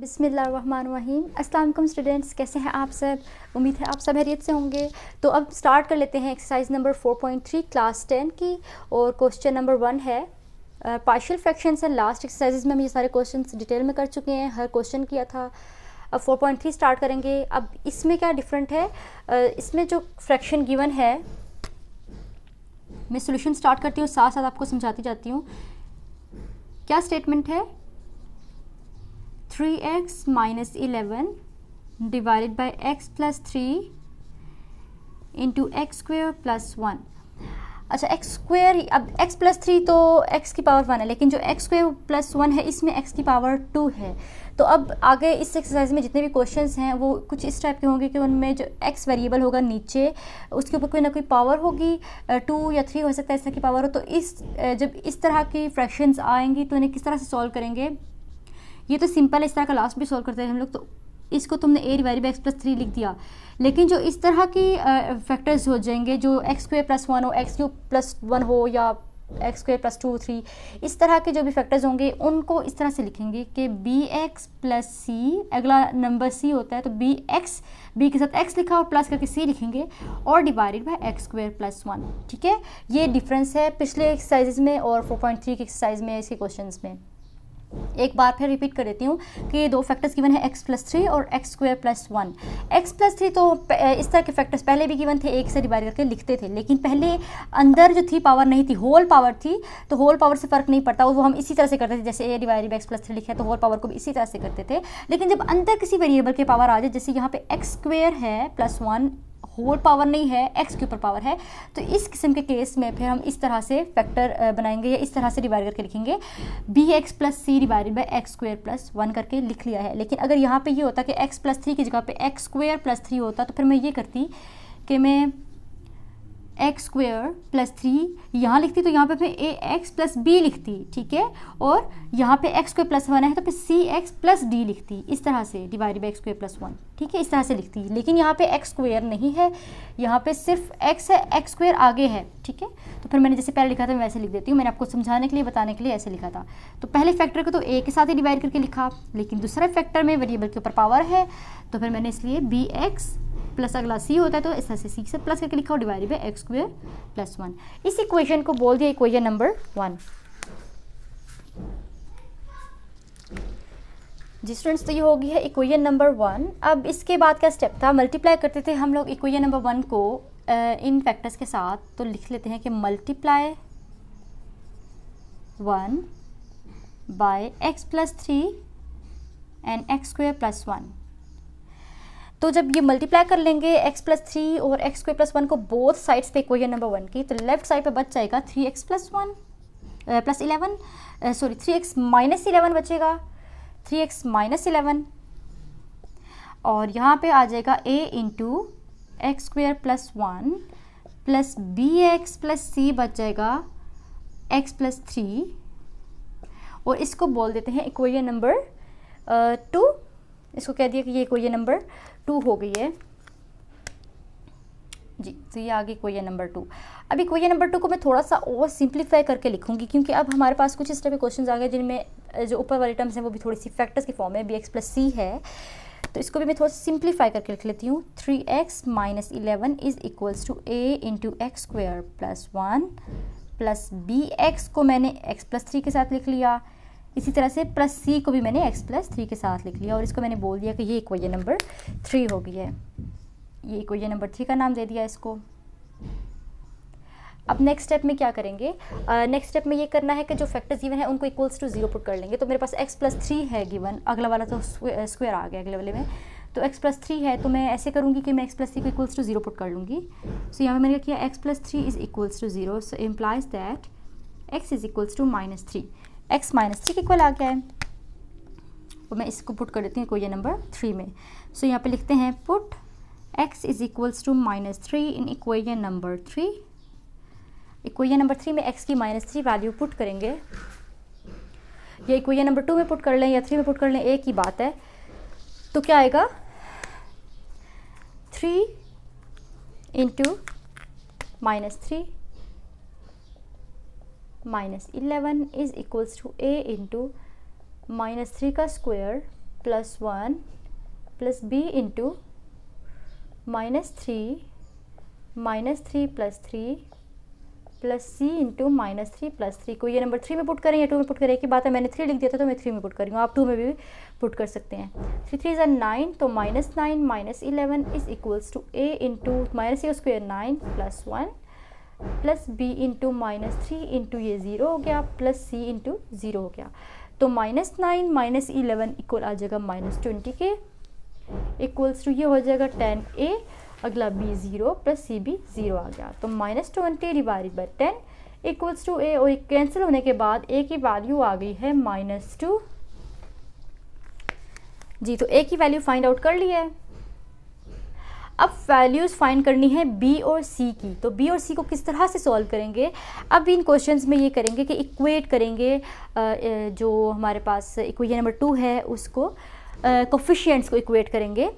बिस्मिल्लाहिर्रहमानिर्रहीम। अस्सलाम वालेकुम स्टूडेंट्स, कैसे हैं आप सब? उम्मीद है आप सब खैरियत से होंगे। तो अब स्टार्ट कर लेते हैं एक्सरसाइज नंबर 4.3 क्लास 10 की, और क्वेश्चन नंबर 1 है partial fractions and last exercises में हम ये सारे क्वेश्चंस डिटेल में कर चुके हैं, हर क्वेश्चन किया था। अब 4.3 स्टार्ट करेंगे। अब इसमें क्या डिफरेंट है, इसमें जो फ्रैक्शन गिवन है, मैं सोल्यूशन स्टार्ट करती हूँ, साथ साथ आपको समझाती जाती हूँ। क्या स्टेटमेंट है? 3x minus 11 divided by x plus 3 into x square plus 1। अच्छा, एक्स स्क्वेयर, अब x प्लस 3 तो x की पावर 1 है, लेकिन जो x स्क्वेयर प्लस 1 है इसमें x की पावर 2 है। तो अब आगे इस एक्सरसाइज में जितने भी क्वेश्चंस हैं वो कुछ इस टाइप के होंगे कि उनमें जो x वेरिएबल होगा नीचे, उसके ऊपर कोई ना कोई पावर होगी, 2 या 3 हो सकता है इस तरह की पावर हो। तो जब इस तरह की फ्रैक्शंस आएंगी तो इन्हें किस तरह से सॉल्व करेंगे? ये तो सिंपल है, इस तरह का लास्ट भी सॉल्व करते हैं हम लोग। तो इसको तुमने a divided by x plus 3 लिख दिया, लेकिन जो इस तरह की फैक्टर्स हो जाएंगे, जो एक्स स्क्वेयर प्लस 1 हो, एक्स क्यूब प्लस 1 हो, या एक्स स्क्वेयर प्लस 2 3, इस तरह के जो भी फैक्टर्स होंगे उनको इस तरह से लिखेंगे कि बी एक्स प्लस सी, अगला नंबर सी होता है तो बी के साथ x लिखा और प्लस करके c लिखेंगे, और divided by x square plus 1। ठीक है, ये डिफरेंस है पिछले एक्सरसाइजेज में और 4.3 की एक्सरसाइज में, इसके क्वेश्चन में। एक बार फिर रिपीट कर देती हूँ कि ये दो फैक्टर्स गिवन है, x प्लस 3 और x square plus 1। X plus 3 तो इस तरह के फैक्टर्स पहले भी गिवन थे, एक से डिवाइड करके लिखते थे, लेकिन पहले अंदर जो थी पावर नहीं थी, होल पावर थी, तो होल पावर से फ़र्क नहीं पड़ता, वो हम इसी तरह से करते थे। जैसे a divided by x plus 3 लिखा है तो होल पावर को भी इसी तरह से करते थे। लेकिन जब अंदर किसी वेरिएबल के पावर आ जाए, जैसे यहाँ पे एक्स स्क्वेयर है प्लस 1, होल पावर नहीं है, x के ऊपर पावर है, तो इस किस्म के केस में फिर हम इस तरह से फैक्टर बनाएंगे, या इस तरह से डिवाइड करके लिखेंगे, b x plus c divided by x square plus 1 करके लिख लिया है। लेकिन अगर यहाँ पे ये होता कि x प्लस 3 की जगह पे एक्स स्क्वेयर प्लस 3 होता, तो फिर मैं ये करती कि मैं एक्स स्क्वेयर प्लस 3 यहाँ लिखती, तो यहाँ पे मैं ए एक्स प्लस बी लिखती, ठीक है, और यहाँ पे एक्स स्क्वेयर प्लस 1 है तो फिर सी एक्स प्लस डी लिखती, इस तरह से divided by x square plus 1। ठीक है, इस तरह से लिखती। लेकिन यहाँ पे एक्स स्क्वेयर नहीं है, यहाँ पे सिर्फ एक्स है, एक्स स्क्वेयर आगे है। ठीक है, तो फिर मैंने जैसे पहले लिखा था मैं वैसे लिख देती हूँ। मैंने आपको समझाने के लिए, बताने के लिए ऐसे लिखा था। तो पहले फैक्टर को तो ए के साथ ही डिवाइड करके लिखा, लेकिन दूसरे फैक्टर में वेरिएबल के ऊपर पावर है, तो फिर मैंने इसलिए बी एक्स प्लस अगला सी होता है तो इस तरह से सी से प्लस करके लिखा और divided by x square plus 1। इस इक्वेशन को बोल दिया इक्वेशन नंबर 1। जी स्टूडेंट्स, तो ये हो गई है इक्वेशन नंबर 1। अब इसके बाद का स्टेप था, मल्टीप्लाई करते थे हम लोग इक्वेशन नंबर 1 को इन फैक्टर्स के साथ। तो लिख लेते हैं कि multiply 1 by x plus 3 and x square plus 1। तो जब ये मल्टीप्लाई कर लेंगे x प्लस 3 और एक्स स्क्वेयर प्लस 1 को बोथ साइड्स पे इक्वेशन नंबर 1 की, तो लेफ्ट साइड पे बच जाएगा 3x plus 1 plus 11, sorry 3x minus 11 बचेगा, 3x माइनस 11, और यहाँ पे आ जाएगा a into x square plus 1 plus B x plus c बच जाएगा x प्लस 3, और इसको बोल देते हैं इक्वेशन नंबर 2। इसको कह दिया कि ये इक्वेशन नंबर 2 हो गई है जी। तो ये आ गई इक्वेशन नंबर 2। अब इक्वेशन नंबर 2 को मैं थोड़ा सा और सिंप्लीफाई करके लिखूंगी, क्योंकि अब हमारे पास कुछ इस तरह के क्वेश्चन आ गए जिनमें जो ऊपर वाली टर्म्स हैं वो भी थोड़ी सी फैक्टर्स की फॉर्म है, बी एक्स प्लस सी है। तो इसको भी मैं थोड़ा सा सिंप्लीफाई करके लिख लेती हूँ। 3x minus 11 is equals to a into x square plus 1 plus B x को मैंने x प्लस 3 के साथ लिख लिया, इसी तरह से प्लस सी को भी मैंने x प्लस 3 के साथ लिख लिया, और इसको मैंने बोल दिया कि ये इक्वेशन नंबर 3 हो गई है। ये इक्वेशन नंबर 3 का नाम दे दिया इसको। अब नेक्स्ट स्टेप में क्या करेंगे? नेक्स्ट स्टेप में ये करना है कि जो फैक्टर्स गिवन है उनको इक्वल्स टू 0 पुट कर लेंगे। तो मेरे पास x प्लस 3 है गिवन, अगला वाला तो स्क्वायर आ गया अगले वाले में, तो x प्लस 3 है, तो मैं ऐसे करूँगी कि मैं x प्लस 3 को इक्वल्स टू 0 पुट कर लूँगी। सो यहाँ पे मैंने क्या किया, x plus 3 is equals to 0, so implies that x is equals to minus 3। x minus 3 के इक्वल आ गया है, और मैं इसको पुट कर देती हूँ इक्वेशन नंबर 3 में। सो यहाँ पे लिखते हैं put x is equals to minus 3 in equation number 3। Equation number 3 में x की माइनस 3 वैल्यू पुट करेंगे, या इक्वेशन नंबर 2 में पुट कर लें या 3 में पुट कर लें, एक ही बात है। तो क्या आएगा, 3 into minus 3 minus 11 is equals to a into minus 3 का square plus 1 plus b into -3 -3 plus 3 plus c into -3 plus 3 को ये नंबर 3 में पुट करें या 2 में पुट करें, एक ही बात है, मैंने 3 लिख दिया था तो मैं 3 में पुट कर रही हूँ, आप 2 में भी पुट कर सकते हैं। 3 3 = 9, तो -9 - 11 is equals to a into -a² 9 plus 1 plus b into -3 into ये 0 हो गया प्लस c इंटू 0 हो गया। तो -9 - 11 इक्वल आ जाएगा -20 के, इक्वल्स टू ये हो जाएगा 10a, अगला b 0 प्लस c भी 0 आ गया। तो -20 divided by 10 equals to a, और कैंसिल होने के बाद a की वैल्यू आ गई है -2 जी। तो a की वैल्यू फाइंड आउट कर ली है। अब वैल्यूज़ फाइंड करनी है b और c की। तो b और c को किस तरह से सॉल्व करेंगे, अब इन क्वेश्चंस में ये करेंगे कि इक्वेट करेंगे जो हमारे पास इक्वेशन नंबर 2 है उसको कोफिशिएंट्स को इक्वेट करेंगे।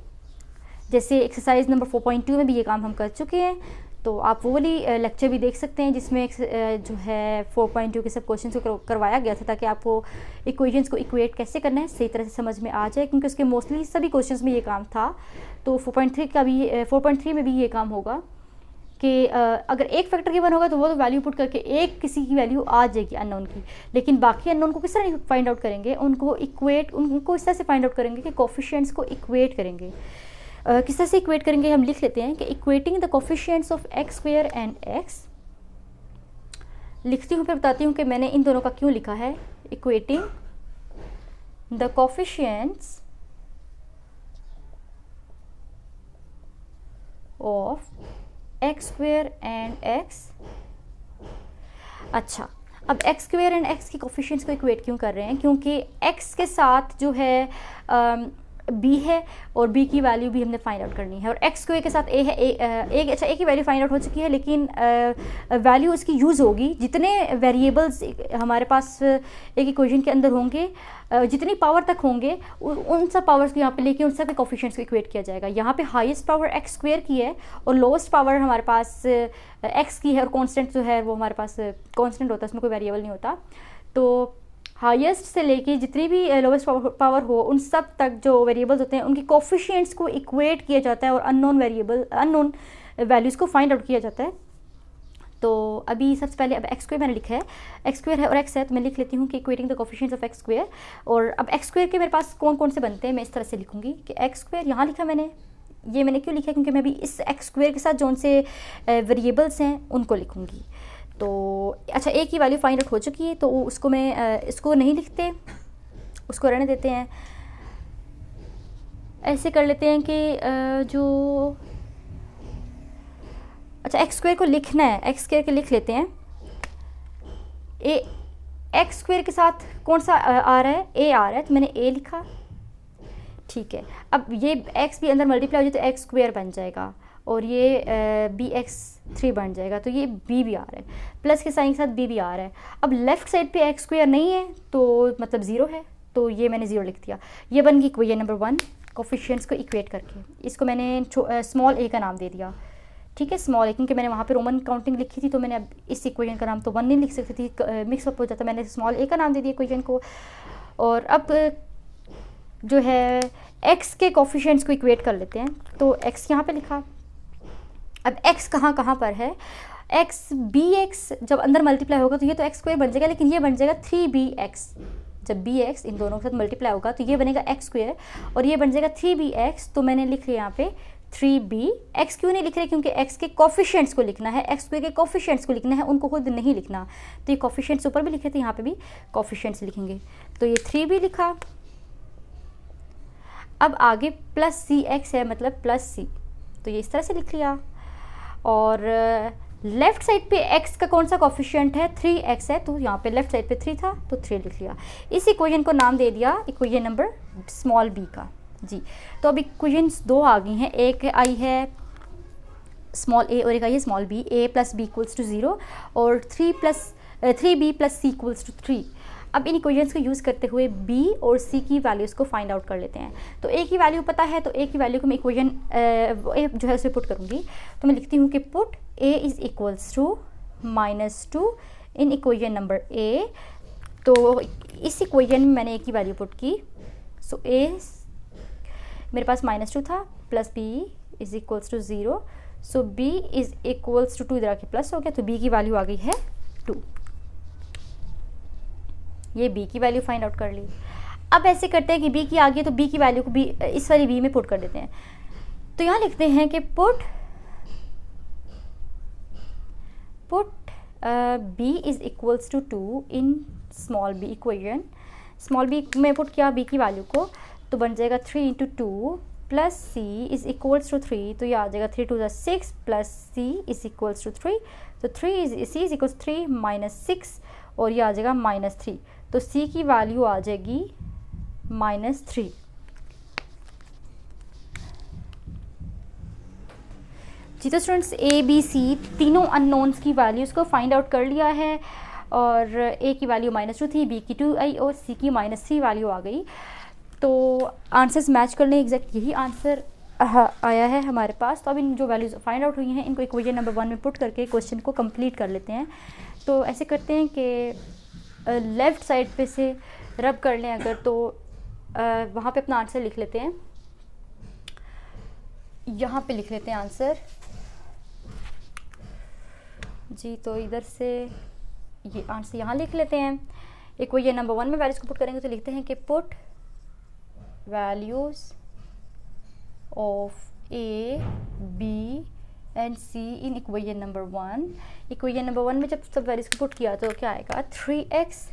जैसे एक्सरसाइज नंबर 4.2 में भी ये काम हम कर चुके हैं, तो आप वो वाली लेक्चर भी देख सकते हैं जिसमें जो है 4.2 के सब क्वेश्चंस को करवाया गया था, ताकि आपको इक्वेशंस को इक्वेट कैसे करना है सही तरह से समझ में आ जाए, क्योंकि उसके मोस्टली सभी क्वेश्चंस में ये काम था। तो 4.3 में भी ये काम होगा कि अगर एक फैक्टर गिवन होगा तो वो तो वैल्यू पुट करके एक किसी की वैल्यू आ जाएगी अननोन की, लेकिन बाकी अननोन को किस तरह फाइंड आउट करेंगे, उनको इस तरह से फाइंड आउट करेंगे कि कोफिशिएंट्स को इक्वेट करेंगे। किस तरह से इक्वेट करेंगे हम लिख लेते हैं कि equating the coefficients of x² and x, लिखती हूँ फिर बताती हूँ कि मैंने इन दोनों का क्यों लिखा है। Equating the coefficients of x² and x। अच्छा, अब x² एंड x की कोफिशिएंट्स को इक्वेट क्यों कर रहे हैं, क्योंकि x के साथ जो है b है और b की वैल्यू भी हमने फाइंड आउट करनी है, और x² के साथ a है। अच्छा, a की वैल्यू फाइंड आउट हो चुकी है, लेकिन वैल्यू उसकी यूज़ होगी। जितने वेरिएबल्स हमारे पास एक इक्वेशन के अंदर होंगे, जितनी पावर तक होंगे उन सब पावर्स को यहाँ पे लेके उन सब के कोफिशिएंट्स को इक्वेट किया जाएगा। यहाँ पे हाईएस्ट पावर x² की है और लोएस्ट पावर हमारे पास x की है, और कांस्टेंट जो है वो हमारे पास कांस्टेंट होता है, उसमें कोई वेरिएबल नहीं होता। तो हाईएस्ट से लेके जितनी भी लोवेस्ट पावर हो उन सब तक जो वेरिएबल्स होते हैं उनकी कोफिशिएंट्स को इक्वेट किया जाता है और अननोन वैल्यूज़ को फाइंड आउट किया जाता है। तो अभी सबसे पहले अब x² मैंने लिखा है, x² है और x है, तो मैं लिख लेती हूँ कि equating the coefficients of x²। और अब x² के मेरे पास कौन कौन से बनते हैं मैं इस तरह से लिखूँगी कि x² यहाँ लिखा मैंने, ये मैंने क्यों लिखा, क्योंकि मैं अभी इस x² के साथ जो उनसे वेरिएबल्स हैं उनको लिखूँगी। तो अच्छा, a की वैल्यू फाइंड आउट हो चुकी है, तो उसको मैं इसको नहीं लिखते, उसको रहने देते हैं। ऐसे कर लेते हैं कि जो अच्छा x² को लिखना है, x² के लिख लेते हैं। x² के साथ कौन सा आ रहा है, a आ रहा है, तो मैंने a लिखा, ठीक है। अब ये x भी अंदर मल्टीप्लाई हो जाए तो x² बन जाएगा, और ये bx3 बन जाएगा, तो ये b भी आ रहा है, प्लस के साइन के साथ b भी आ रहा है। अब लेफ्ट साइड पे x² नहीं है तो मतलब 0 है, तो ये मैंने 0 लिख दिया। ये बन गई इक्वेशन नंबर 1 कोफिशिएंट्स को इक्वेट करके। इसको मैंने स्मॉल a का नाम दे दिया, ठीक है, स्मॉल a, क्योंकि मैंने वहाँ पे रोमन काउंटिंग लिखी थी, तो मैंने अब इस इक्वेशन का नाम तो 1 नहीं लिख सकती थी, मिक्स अप हो जाता, मैंने स्मॉल a का नाम दे दिया इक्वेशन को। और अब जो है x के कोफिशिएंट्स को इक्वेट कर लेते हैं, तो x यहाँ पे लिखा। अब x कहाँ कहाँ पर है, x bx जब अंदर मल्टीप्लाई होगा तो ये तो x² बन जाएगा, लेकिन ये बन जाएगा 3bx। जब bx इन दोनों के साथ मल्टीप्लाई होगा तो ये बनेगा x² और ये बन जाएगा 3bx। तो मैंने लिख लिया यहाँ पे 3b। x क्यों नहीं लिख रहे, क्योंकि x के कोफिशिएंट्स को लिखना है, x² के कोफिशिएंट्स को लिखना है, उनको खुद नहीं लिखना। तो ये कोफिशिएंट्स ऊपर भी लिखे थे, यहाँ पे भी कोफिशिएंट्स लिखेंगे। तो ये 3b लिखा। अब आगे प्लस cx है, मतलब प्लस c, तो ये इस तरह से लिख लिया। और लेफ़्ट साइड पे x का कौन सा कोफिशिएंट है, 3x है, तो यहाँ पे लेफ़्ट साइड पे 3 था तो 3 लिख लिया। इस इक्वेशन को नाम दे दिया इक्वेशन नंबर स्मॉल b का जी। तो अब इक्वेशंस 2 आ गई हैं, एक आई है स्मॉल a और एक आई है small b। a plus b equals to 0 और 3b plus c equals to 3। अब इन इक्वेशंस को यूज़ करते हुए b और c की वैल्यूज़ को फाइंड आउट कर लेते हैं। तो a की वैल्यू पता है, तो a की वैल्यू को मैं इक्वेशन जो है उसमें पुट करूँगी। तो मैं लिखती हूँ कि put a is equals to -2 in equation number a। तो इस इक्वेशन में मैंने a की वैल्यू पुट की सो ए मेरे पास -2 था, plus b is equals to 0, so b is equals to 2 इधर आके प्लस हो गया, तो बी की वैल्यू आ गई है 2। ये बी की वैल्यू फाइंड आउट कर ली। अब ऐसे करते हैं कि बी की आ गई तो बी की वैल्यू को बी इस वाली बी में पुट कर देते हैं। तो यहाँ लिखते हैं कि put b is equals to 2 in small b equation. Small b में पुट किया बी की वैल्यू को, तो बन जाएगा 3 into 2 plus c is equals to 3, तो ये आ जाएगा 3 2 6 plus c is equals to 3, तो सी इज इक्वल्स 3 -6 और ये आ जाएगा -3, तो सी की वैल्यू आ जाएगी -3। जी तो स्टूडेंट्स ए बी सी तीनों अननोन्स की वैल्यूज़ को फाइंड आउट कर लिया है, और ए की वैल्यू -2 थी, बी की 2 आई और सी की -3 वैल्यू आ गई। तो आंसर्स मैच कर लें, एग्जैक्ट यही आंसर आया है हमारे पास। तो अब इन जो वैल्यूज़ फाइंड आउट हुई हैं इनको इक्वेशन नंबर 1 में पुट करके क्वेश्चन को कंप्लीट कर लेते हैं। तो ऐसे करते हैं कि लेफ़्ट साइड पे से रब कर लें अगर, तो वहाँ पे अपना आंसर लिख लेते हैं, यहाँ पे लिख लेते हैं आंसर जी। तो इधर से ये आंसर यहाँ लिख लेते हैं। इक्वेशन नंबर 1 में वैल्यूज़ को पुट करेंगे तो लिखते हैं कि put values of a b and c in equation number 1। Equation number 1 में जब सब वैल्यूज़ को पुट किया तो क्या आएगा, 3x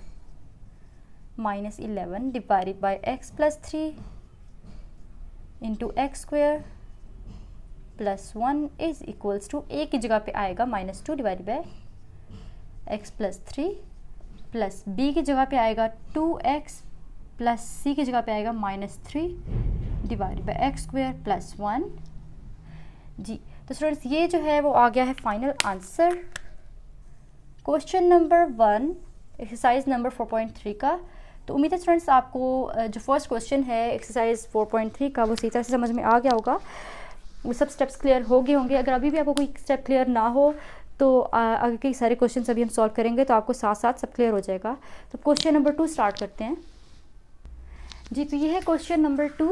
- 11 divided by x + 3 into x square plus 1 is equals to a की जगह पे आएगा -2 divided by x + 3 plus b की जगह पे आएगा 2x प्लस c की जगह पे आएगा -3 divided by x square plus 1 जी। तो स्टूडेंट्स ये जो है वो आ गया है final answer question number 1 exercise number 4.3 का। तो उम्मीद है स्टूडेंट्स आपको जो फर्स्ट क्वेश्चन है एक्सरसाइज 4.3 का वो सही तरह से समझ में आ गया होगा, वो सब स्टेप्स क्लियर हो गए होंगे। अगर अभी भी आपको कोई स्टेप क्लियर ना हो तो आगे के सारे क्वेश्चन अभी हम सॉल्व करेंगे तो आपको साथ साथ सब क्लियर हो जाएगा। तो क्वेश्चन नंबर 2 स्टार्ट करते हैं जी। तो ये है क्वेश्चन नंबर 2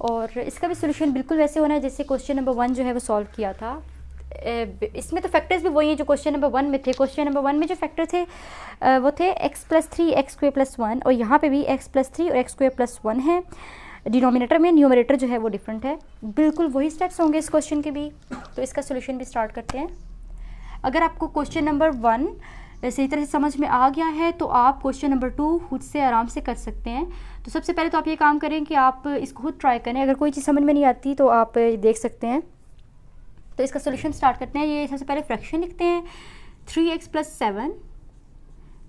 और इसका भी सोल्यूशन बिल्कुल वैसे होना है जैसे क्वेश्चन नंबर 1 जो है वो सॉल्व किया था। इसमें तो फैक्टर्स भी वही हैं जो क्वेश्चन नंबर 1 में थे। क्वेश्चन नंबर 1 में जो फैक्टर थे वो थे x + 3 x² + 1, और यहाँ पे भी x + 3 और x² + 1 है डिनोमिनेटर में। न्यूमरेटर जो है वो डिफरेंट है। बिल्कुल वही स्टेप्स होंगे इस क्वेश्चन के भी। तो इसका सोल्यूशन भी स्टार्ट करते हैं। अगर आपको क्वेश्चन नंबर 1 सही तरह से समझ में आ गया है तो आप क्वेश्चन नंबर 2 खुद से आराम से कर सकते हैं। तो सबसे पहले तो आप ये काम करें कि आप इसको खुद ट्राई करें। अगर कोई चीज़ समझ में नहीं आती तो आप देख सकते हैं। तो इसका सोल्यूशन स्टार्ट करते हैं। ये सबसे पहले फ्रैक्शन लिखते हैं, 3x + 7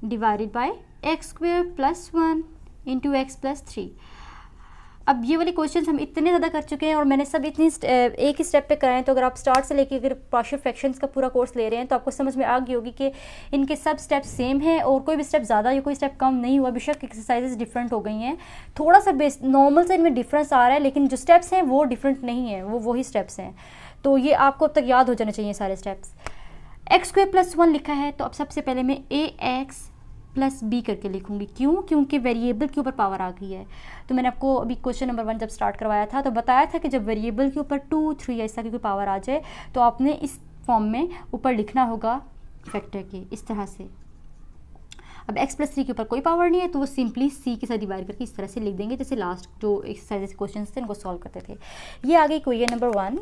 divided by x² + 1 into x + 3। अब ये वाले क्वेश्चंस हम इतने ज़्यादा कर चुके हैं और मैंने सब इतनी एक ही स्टेप पे कराएं। तो अगर आप स्टार्ट से लेके अगर पार्शियल फ्रैक्शंस का पूरा कोर्स ले रहे हैं तो आपको समझ में आ गई होगी कि इनके सब स्टेप सेम हैं और कोई भी स्टेप ज़्यादा या कोई स्टेप कम नहीं हुआ। बेशक एक्सरसाइजेस डिफरेंट हो गई हैं, थोड़ा सा बेस नॉर्मल से इनमें डिफरेंस आ रहा है, लेकिन जो स्टेप्स हैं वो डिफरेंट नहीं है, वो वही स्टेप्स हैं। तो ये आपको अब तक याद हो जाने चाहिए सारे स्टेप्स। x² + 1 लिखा है तो अब सबसे पहले मैं ax + b करके लिखूंगी। क्यों? क्योंकि वेरिएबल के ऊपर पावर आ गई है। तो मैंने आपको अभी क्वेश्चन नंबर 1 जब स्टार्ट करवाया था तो बताया था कि जब वेरिएबल के ऊपर 2, 3 ऐसा की कोई पावर आ जाए तो आपने इस फॉर्म में ऊपर लिखना होगा फैक्टर के, इस तरह से। अब x + 3 के ऊपर कोई पावर नहीं है तो वो सिंपली c के साथ डिवाइड करके इस तरह से लिख देंगे जैसे लास्ट जो एक्सरसाइज क्वेश्चन थे उनको सॉल्व करते थे। ये आ गई क्वेश्चन नंबर 1।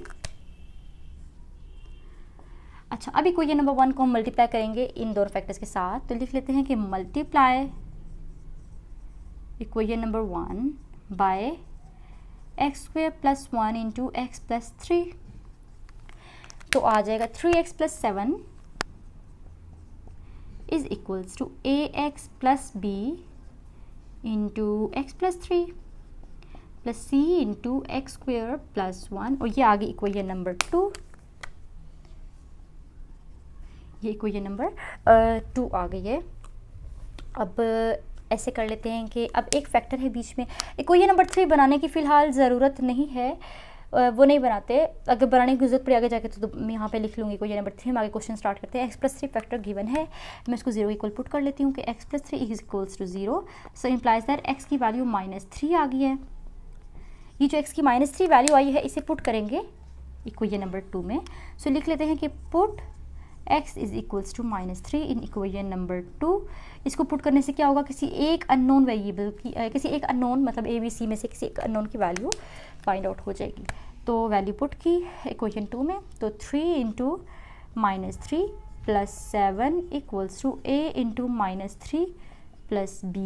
अच्छा, अभी क्वेश्चन नंबर 1 को हम मल्टीप्लाई करेंगे इन दोनों फैक्टर्स के साथ। तो लिख लेते हैं कि multiply equation number 1 by x² + 1 into x + 3। तो आ जाएगा 3x + 7 is equals to ax + b into x + 3 plus c into x² + 1, और ये आ गई इक्वेशन नंबर 2। ये इक्वेशन नंबर 2 आ गई है। अब ऐसे कर लेते हैं कि अब एक फैक्टर है बीच में। इक्वेशन नंबर 3 बनाने की फ़िलहाल ज़रूरत नहीं है, वो नहीं बनाते। अगर बनाने की ज़रूरत पड़ी आगे जाके तो मैं यहाँ पे लिख लूँगी इक्वेशन नंबर 3 में। आगे क्वेश्चन स्टार्ट करते हैं। x + 3 फैक्टर गिवन है, मैं इसको 0 इक्वल पुट कर लेती हूँ कि x + 3 is equals to 0। So implies that x की वैल्यू -3 आ गई है। ये जो x की -3 वैल्यू आई है इसे पुट करेंगे इक्वेशन नंबर 2 में। सो लिख लेते हैं कि put x is equals to -3 in equation number 2। इसको पुट करने से क्या होगा, किसी एक अननोन वेरिएबल की किसी एक अननोन मतलब ए बी सी में से किसी एक अननोन की वैल्यू फाइंड आउट हो जाएगी। तो वैल्यू पुट की इक्वेशन 2 में, तो 3 into -3 plus 7 equals to a into -3 plus b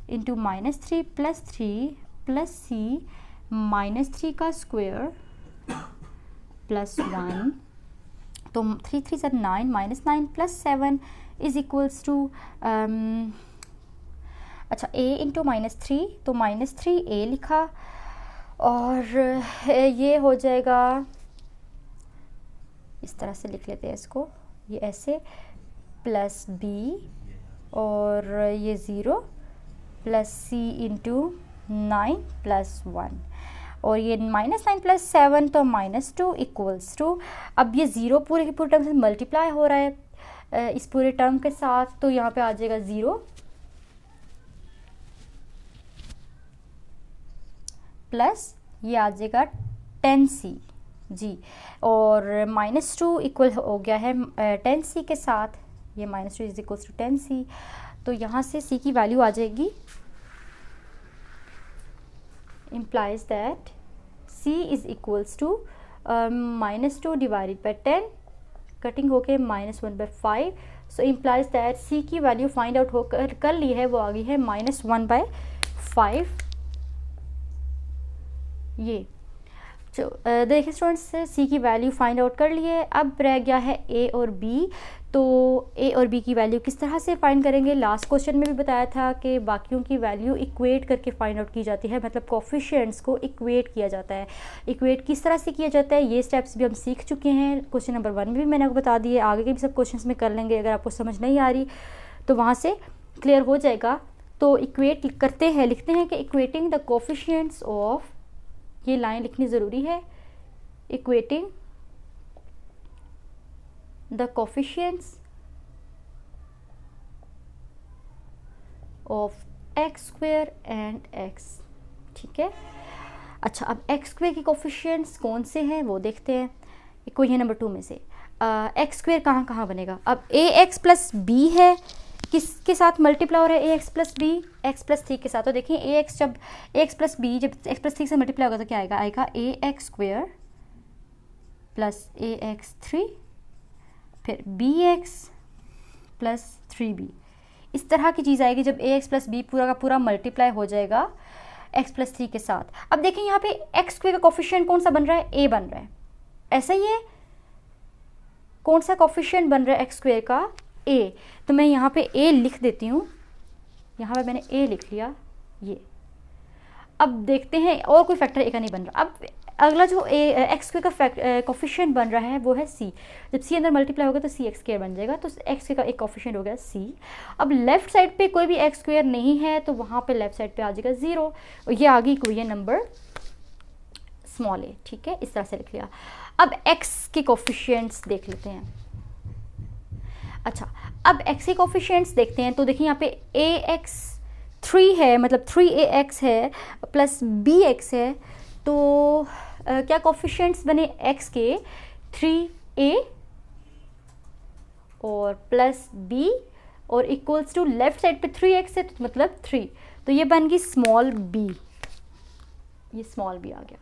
into -3 plus 3 plus c -3 का स्क्वायर प्लस 1। तो 3 3 ज़ा 9 -9 प्लस 7 इज इक्वल्स टू अच्छा a इंटू -3, तो -3a लिखा और ये हो जाएगा, इस तरह से लिख लेते हैं इसको, ये ऐसे प्लस b और ये 0 प्लस c इंटू 9 प्लस 1 और ये -9 प्लस 7 तो -2 इक्वल्स टू, अब ये 0 पूरे के पूरे टर्म से मल्टीप्लाई हो रहा है इस पूरे टर्म के साथ, तो यहाँ पे आ जाएगा 0 प्लस ये आ जाएगा 10c जी, और -2 इक्वल हो गया है 10c के साथ, ये -2 इज इक्वल्स टू 10c। तो यहाँ से c की वैल्यू आ जाएगी, implies that c is equals to -2 divided by 10 cutting होके -1/5। सो implies that c की वैल्यू फाइंड आउट होकर कर ली है, वो आ गई है -1/5। ये जो देखिए स्टूडेंट्स, c की वैल्यू फाइंड आउट कर लिए। अब रह गया है a और b। तो a और b की वैल्यू किस तरह से फाइंड करेंगे, लास्ट क्वेश्चन में भी बताया था कि बाकियों की वैल्यू इक्वेट करके फाइंड आउट की जाती है, मतलब कोफिशिएंट्स को इक्वेट किया जाता है। इक्वेट किस तरह से किया जाता है, ये स्टेप्स भी हम सीख चुके हैं, क्वेश्चन नंबर 1 में भी मैंने आपको बता दिए, आगे के भी सब क्वेश्चंस में कर लेंगे। अगर आपको समझ नहीं आ रही तो वहाँ से क्लियर हो जाएगा। तो इक्वेट करते हैं, लिखते हैं कि इक्वेटिंग द कोफिशिएंट्स ऑफ, ये लाइन लिखनी ज़रूरी है, equating the coefficients of x square and x, ठीक है। अच्छा, अब x square की कोफिशिएंट्स कौन से हैं वो देखते हैं इक्वेशन नंबर 2 में से। x square कहाँ कहाँ बनेगा, अब ax प्लस b है, किसके साथ मल्टीप्लाई हो रहा है ax plus b, x plus 3 के साथ। तो देखिए ax जब ax प्लस b जब x प्लस 3 से मल्टीप्लाई होगा तो क्या आएगा, आएगा ax स्क्वायर प्लस ax3 फिर bx प्लस 3b, इस तरह की चीज़ आएगी जब ax प्लस b पूरा का पूरा मल्टीप्लाई हो जाएगा x प्लस 3 के साथ। अब देखें यहाँ पे x स्क्वायर का कोफिशिएंट कौन सा बन रहा है, a बन रहा है, ऐसा ही है, कौन सा कोफिशिएंट बन रहा है x स्क्वायर का, a। तो मैं यहाँ पे a लिख देती हूँ, यहाँ पे मैंने a लिख लिया ये। अब देखते हैं और कोई फैक्टर a का नहीं बन रहा। अब अगला जो x स्क्वायर का कोफिशिएंट बन रहा है वो है c। जब c अंदर मल्टीप्लाई होगा तो c x स्क्वायर बन जाएगा, तो x स्क्वायर का एक कोफिशिएंट हो गया c। अब लेफ्ट साइड पे कोई भी x स्क्वायर नहीं है तो वहाँ पे लेफ्ट साइड पे आ जाएगा 0, और ये आ गई इक्वेशन नंबर स्मॉल a, ठीक है, इस तरह से लिख लिया। अब x के कोफिशिएंट्स देख लेते हैं। अच्छा, अब x के कोफिशिएंट्स देखते हैं, तो देखिए यहाँ पे ax 3 है, मतलब 3ax है प्लस bx है, तो क्या कोफिशिएंट्स बने x के 3a और प्लस b और इक्वल्स टू लेफ्ट साइड पे 3x है तो मतलब 3, तो ये बन गई स्मॉल b, ये स्मॉल b आ गया।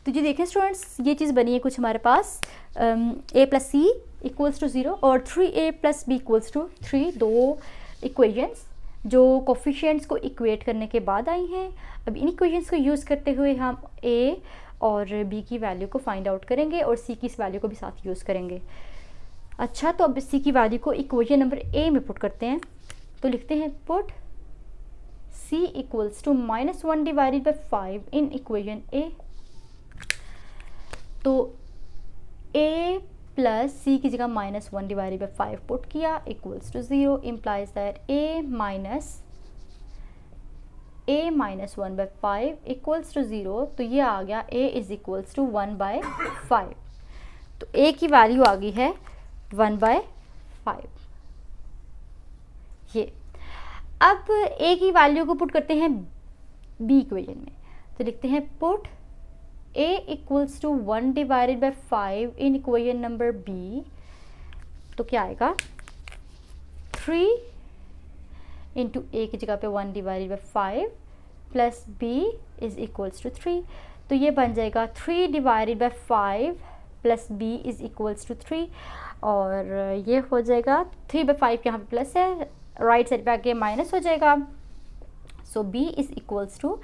तो ये देखें स्टूडेंट्स, ये चीज़ बनी है कुछ हमारे पास a plus c equals to 0 और 3a plus b equals to 3, दो इक्वेशंस जो कोफिशिएंट्स को इक्वेट करने के बाद आई हैं। अब इन इक्वेशंस को यूज़ करते हुए हम a और b की वैल्यू को फाइंड आउट करेंगे और c की इस वैल्यू को भी साथ यूज़ करेंगे। अच्छा, तो अब c की वैल्यू को इक्वेशन नंबर a में पुट करते हैं, तो लिखते हैं put c equals to -1 divided by 5 in equation a। तो a प्लस c की जगह -1 डिवाइडेड बाई 5 पुट किया equals to 0, implies that a minus 1/5 equals to 0, तो ये आ गया a इज इक्वल्स टू 1/5। तो a की वैल्यू आ गई है 1/5। ये अब a की वैल्यू को पुट करते हैं b इक्वेशन में, तो लिखते हैं put a equals to 1 divided by 5 in equation number b, तो क्या आएगा 3 इंटू a की जगह पे 1 divided by 5 plus b is equals to 3, तो ये बन जाएगा 3 divided by 5 plus b is equals to 3, और ये हो जाएगा 3 बाई 5 यहाँ पे प्लस है, राइट साइड पे आके माइनस हो जाएगा, so b is equals to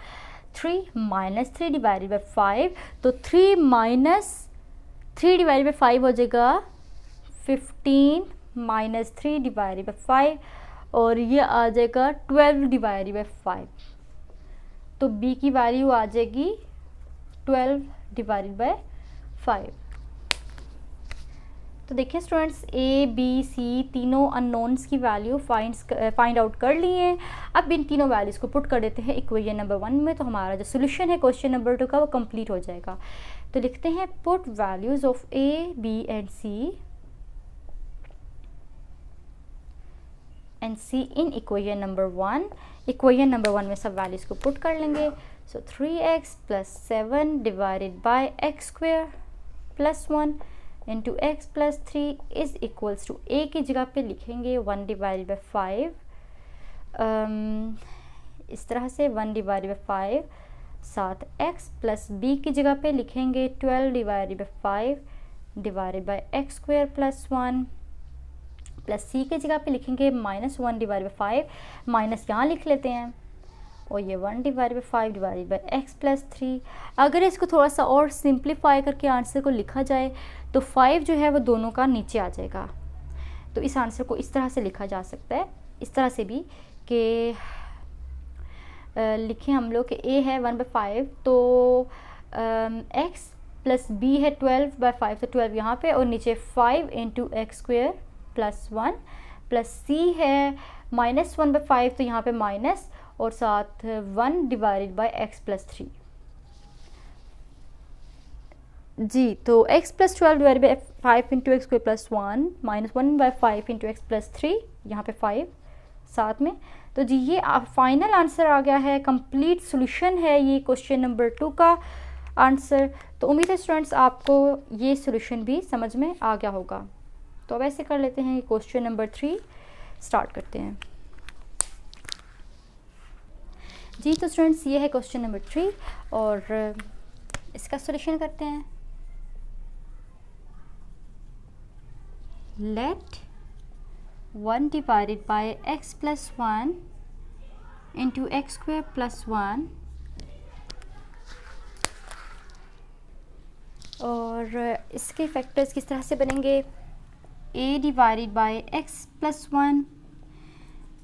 3 minus 3 divided by 5, तो 3 माइनस 3 डिवाइडेड बाई 5 हो जाएगा 15 माइनस 3 डिवाइडेड बाई 5, और ये आ जाएगा 12 डिवाइडेड बाई 5, तो b की वैल्यू आ जाएगी 12 डिवाइडेड बाई 5। तो देखिए स्टूडेंट्स, a b c तीनों अननोन्स की वैल्यू फाइंड आउट कर ली हैं। अब इन तीनों वैल्यूज़ को पुट कर देते हैं इक्वेशन नंबर 1 में, तो हमारा जो सोल्यूशन है क्वेश्चन नंबर 2 का वो कंप्लीट हो जाएगा। तो लिखते हैं put values of a b and c in equation number 1। Equation number 1 में सब वैल्यूज़ को पुट कर लेंगे। So 3x plus 7 divided by x square plus 1 into x plus 3 is equals to a की जगह पे लिखेंगे 1 डिवाइडेड बाई 5, इस तरह से 1 डिवाइडेड बाई 5, साथ x प्लस b की जगह पे लिखेंगे 12 divided by 5 divided by x square plus 1, plus c की जगह पे लिखेंगे माइनस 1 डिवाइडेड बाई 5, माइनस यहाँ लिख लेते हैं, और ये 1 divided by 5 divided by x plus 3। अगर इसको थोड़ा सा और सिंप्लीफाई करके आंसर को लिखा जाए तो 5 जो है वो दोनों का नीचे आ जाएगा। तो इस आंसर को इस तरह से लिखा जा सकता है, इस तरह से भी कि लिखें हम लोग कि a है 1 बाई 5, तो x प्लस b है 12 बाई 5, तो 12 यहाँ पे, और नीचे 5 into x square plus 1, plus c है माइनस 1 बाई 5, तो यहाँ पे माइनस, और साथ 1 डिवाइडेड बाई एक्स प्लस 3 जी। तो x plus 12 divided by 5 into x square plus 1 minus 1 by 5 into x plus 3, यहाँ पे 5 साथ में। तो जी ये फाइनल आंसर आ गया है, कंप्लीट सॉल्यूशन है ये क्वेश्चन नंबर 2 का आंसर। तो उम्मीद है स्टूडेंट्स आपको ये सॉल्यूशन भी समझ में आ गया होगा। तो अब ऐसे कर लेते हैं, क्वेश्चन नंबर 3 स्टार्ट करते हैं जी। तो स्टूडेंट्स ये है क्वेश्चन नंबर 3 और इसका सॉल्यूशन करते हैं। Let 1 divided by x plus 1 into x square plus 1, और इसके फैक्टर्स किस तरह से बनेंगे, a divided by x plus 1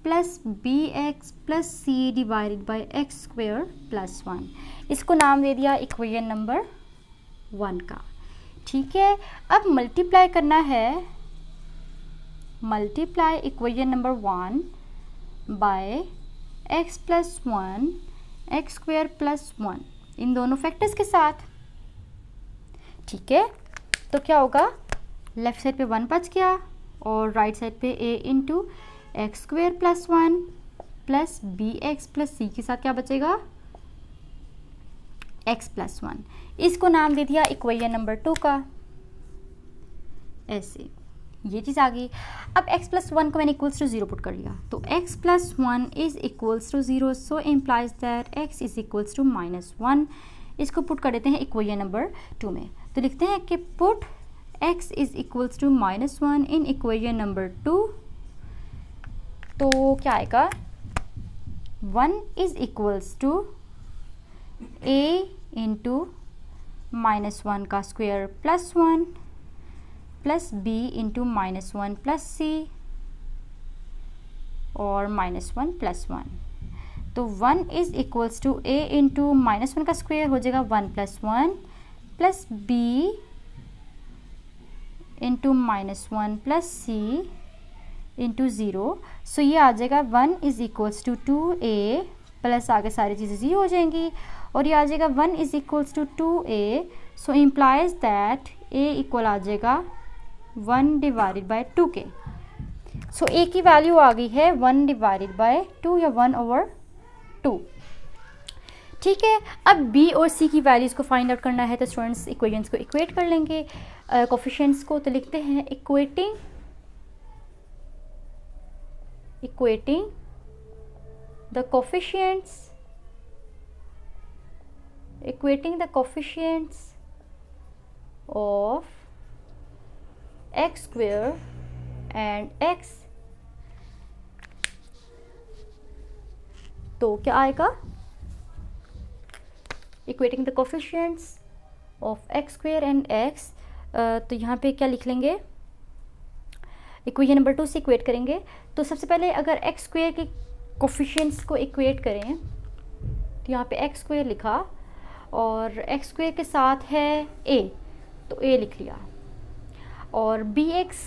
plus B x plus c divided by x square plus 1। इसको नाम दे दिया इक्वेशन नंबर 1 का। ठीक है, अब मल्टीप्लाई करना है, multiply equation number 1 by x plus 1 x square plus 1 इन दोनों फैक्टर्स के साथ। ठीक है, तो क्या होगा, लेफ्ट साइड पे 1 बच गया और राइट साइड पे a into x square plus 1 plus B x plus c के साथ क्या बचेगा, x प्लस 1। इसको नाम दे दिया इक्वेशन नंबर 2 का। ऐसे ये चीज़ आ गई। अब x प्लस 1 को मैंने इक्वल्स टू 0 पुट कर लिया, तो x plus 1 is equals to 0, so implies that x is equals to -1। इसको पुट कर देते हैं इक्वेशन नंबर 2 में। तो लिखते हैं कि put x is equals to -1 in equation number 2। तो क्या आएगा, 1 is equals to a into -1 का square plus 1 plus b into -1 plus c और -1 प्लस 1। तो 1 is equals to a into -1 का स्क्वायर हो जाएगा 1 plus 1 plus b into -1 plus c into 0। So ये आ जाएगा 1 is equals to 2a plus आगे सारी चीज़ें 0 हो जाएंगी और ये आ जाएगा 1 is equals to 2a। So implies that a equal आ जाएगा 1 divided by 2k। So a की वैल्यू आ गई है 1 डिवाइडेड बाई 2 या 1/2। ठीक है, अब बी और सी की वैल्यूज़ को फाइंड आउट करना है, तो स्टूडेंट्स इक्वेशंस को इक्वेट कर लेंगे, कोफिशिएंट्स को। तो लिखते हैं equating the coefficients of x square and x. तो क्या आएगा, equating the coefficients of x square and x. तो यहाँ पे क्या लिख लेंगे, इक्वेशन नंबर 2 से इक्वेट करेंगे। तो सबसे पहले अगर एक्स स्क्वायर के कोफिशिएंट्स को इक्वेट करें, तो यहाँ पे एक्स स्क्वायर लिखा और एक्स स्क्वायर के साथ है ए, तो ए लिख लिया। और बी एक्स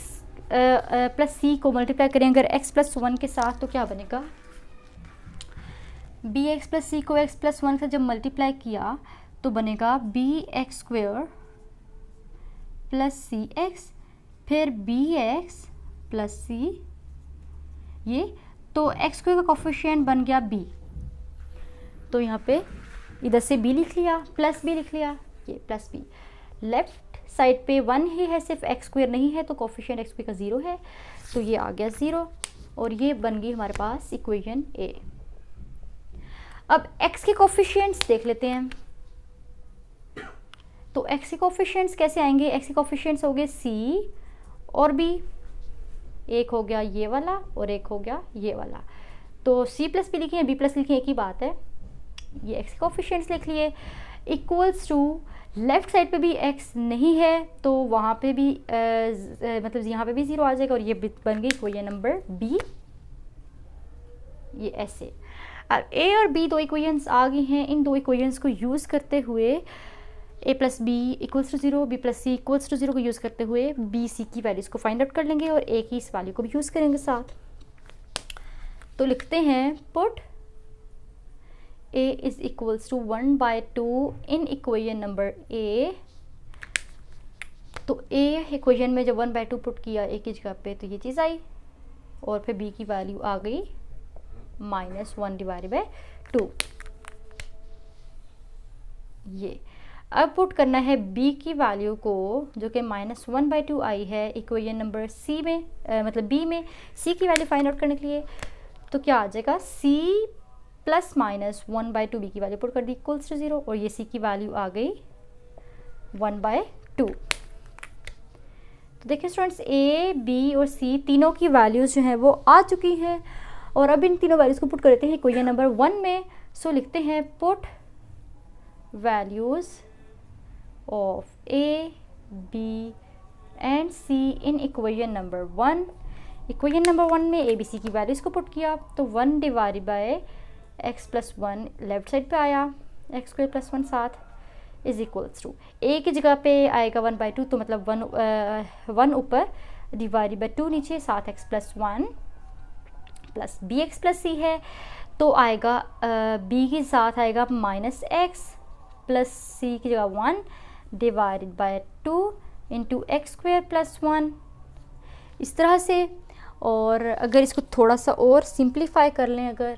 प्लस सी को मल्टीप्लाई करें अगर एक्स प्लस 1 के साथ, तो क्या बनेगा, बी एक्स प्लस सी को एक्स प्लस 1 से जब मल्टीप्लाई किया तो बनेगा B x square plus C x, फिर बी एक्स प्लस सी, ये तो एक्स स्क्वायर का कोफिशिएंट बन गया बी। तो यहाँ पे इधर से बी लिख लिया, प्लस बी लिख लिया, ये प्लस बी। लेफ्ट साइड पे 1 ही है, सिर्फ एक्स स्क्वायर नहीं है, तो कोफिशिएंट एक्स स्क्वायर का 0 है, तो ये आ गया 0 और ये बन गई हमारे पास इक्वेशन ए। अब x के कोफिशिएंट्स देख लेते हैं। तो x के कोफिशिएंट्स कैसे आएंगे, x के कोफिशिएंट्स हो गए c और b, एक हो गया ये वाला और एक हो गया ये वाला। तो c प्लस बी लिखिए, b प्लस लिखिए, एक ही बात है। ये x के कोफिशिएंट्स लिख लिए, इक्वल्स टू लेफ्ट साइड पे भी x नहीं है तो वहाँ पे भी मतलब यहाँ पे भी 0 आ जाएगा और ये बन गई इक्वेशन नंबर b, ये ऐसे। और ए और बी दो इक्वेशंस आ गई हैं। इन दो इक्वेशंस को यूज़ करते हुए a plus B equals to 0, b plus c equals to 0 को यूज़ करते हुए बी सी की वैल्यूज़ को फाइंड आउट कर लेंगे और ए की इस वैल्यू को भी यूज़ करेंगे साथ। तो लिखते हैं put a is equals to 1/2 in equation number ए। तो ए इक्वेशन में जब 1/2 पुट किया ए की जगह पे तो ये चीज़ आई और फिर बी की वैल्यू आ गई -1/2। ये अब पुट करना है b की वैल्यू को जो कि -1/2 आई है इक्वेशन नंबर c में, मतलब b में c की वैल्यू फाइंड आउट करने के लिए। तो क्या आ जाएगा, c प्लस -1/2 b की वैल्यू पुट कर दी इक्वल्स टू 0 और ये c की वैल्यू आ गई 1/2। तो देखिए स्टूडेंट्स, a b और c तीनों की वैल्यूज़ जो हैं वो आ चुकी हैं और अब इन तीनों वैल्यूज़ को पुट कर देते हैं इक्वेशन नंबर 1 में। सो लिखते हैं put values of a b and c in equation number 1। Equation number 1 में a b c की वैल्यूज़ को पुट किया तो 1 divide by x plus 1 left side पे आया, एक्स स्क्वायर प्लस 1 साथ इज इक्वल्स टू a की जगह पे आएगा 1/2, तो मतलब 1 ऊपर डिवाइड बाय 2 नीचे, साथ x plus 1 plus B x plus c है तो आएगा b के साथ आएगा -x प्लस सी की जगह 1 divided bye 2 into x square plus 1, इस तरह से। और अगर इसको थोड़ा सा और सिंप्लीफाई कर लें अगर,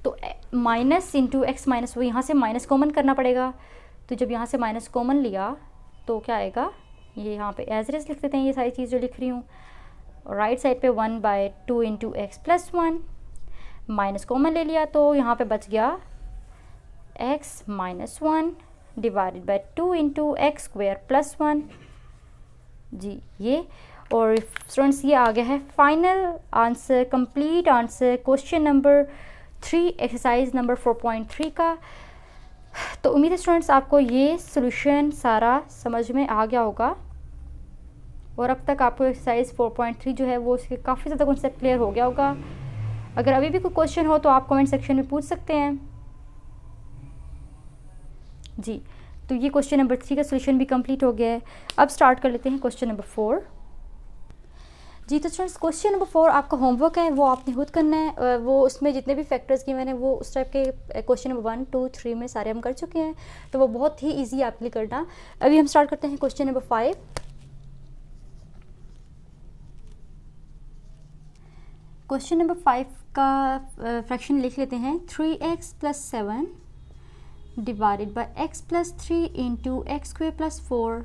तो माइनस इंटू एक्स माइनस, वो यहाँ से माइनस कॉमन करना पड़ेगा। तो जब यहाँ से माइनस कॉमन लिया तो क्या आएगा, ये यहाँ पे एज इट इज लिख देते हैं ये सारी चीज़ जो लिख रही हूँ। राइट साइड पे 1/2 into x plus 1, minus common ले लिया तो यहाँ पे बच गया x minus 1 divided bye 2 into x square plus 1 जी ये। और स्टूडेंट्स ये आ गया है final answer, complete answer question number 3 exercise number 4.3 का। तो उम्मीद है स्टूडेंट्स आपको ये सोल्यूशन सारा समझ में आ गया होगा और अब तक आपको एक्सरसाइज 4.3 जो है वो उसके काफ़ी ज़्यादा कॉन्सेप्ट क्लियर हो गया होगा। अगर अभी भी कोई क्वेश्चन हो तो आप कमेंट सेक्शन में पूछ सकते हैं जी। तो ये क्वेश्चन नंबर 3 का सोल्यूशन भी कंप्लीट हो गया है। अब स्टार्ट कर लेते हैं क्वेश्चन नंबर 4 जी। तो स्टूडेंट्स क्वेश्चन नंबर 4 आपका होमवर्क है, वो आपने खुद करना है। वो उसमें जितने भी फैक्टर्स किए मैंने वो उस टाइप के क्वेश्चन नंबर 1, 2, 3 में सारे हम कर चुके हैं, तो वो बहुत ही ईजी आपके लिए करना। अभी हम स्टार्ट करते हैं क्वेश्चन नंबर 5। क्वेश्चन नंबर 5 का फ्रैक्शन लिख लेते हैं 3x plus 7 divided by x plus 3 into x square plus 4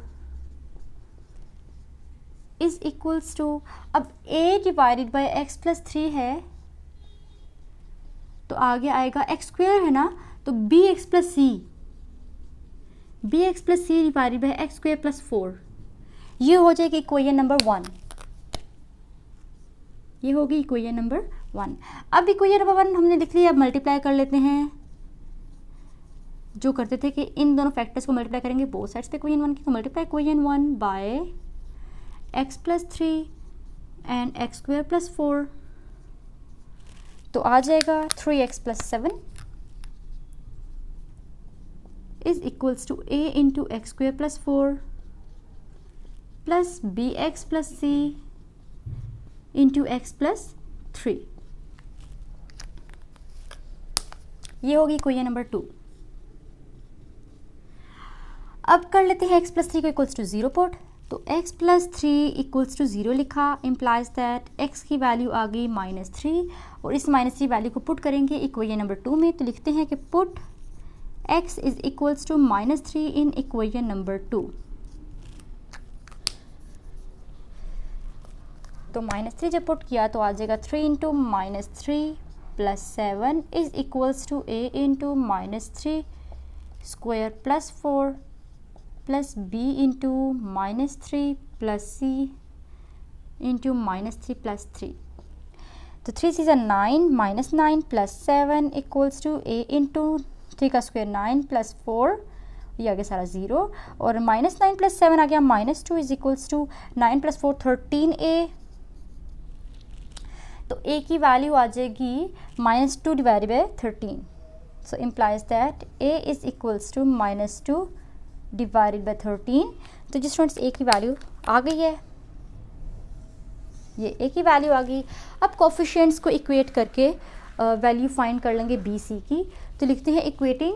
is equals to, अब a divided by x plus 3 है तो आगे आएगा एक्स स्क्वायर है ना, तो b x plus c divided by x square plus 4, ये हो जाएगी इक्वेशन नंबर 1। ये होगी इक्वेशन नंबर 1। अब इक्वेशन नंबर 1 हमने लिख लिया, अब मल्टीप्लाई कर लेते हैं। जो करते थे कि इन दोनों फैक्टर्स को मल्टीप्लाई करेंगे बोथ साइड्स पे इक्वेशन 1 की, तो multiply equation 1 by x plus 3 and x square plus 4, तो आ जाएगा 3x plus 7 is equals to a into x square plus 4 plus B x plus c into x plus 3। ये होगी equation number 2। अब कर लेते हैं x प्लस 3 को इक्वल्स टू 0 पुट, तो x प्लस 3 इक्वल्स टू 0 लिखा, इम्प्लाइज दैट x की वैल्यू आ गई -3 और इस -3 वैल्यू को पुट करेंगे इक्वेशन नंबर 2 में, तो लिखते हैं कि put x is equals to -3 in equation number 2। तो -3 जब पुट किया तो आ जाएगा 3 into -3 plus 7 is equals to a into -3 square plus 4 plus b into -3 plus c into -3 plus 3। तो 3 6 9 -9 plus 7 equals to a into 3 का स्क्वायर 9 प्लस 4, ये आ गया सारा 0, और -9 प्लस 7 आ गया -2 is equals to 9 plus 4 13a, तो a की वैल्यू आ जाएगी -2 divided by 13, so implies that a is equals to -2 divided by 13। तो जी स्टूडेंट्स a की वैल्यू आ गई है, ये a की वैल्यू आ गई। अब कोफिशिएंट्स को इक्वेट करके वैल्यू फाइंड कर लेंगे b c की, तो लिखते हैं equating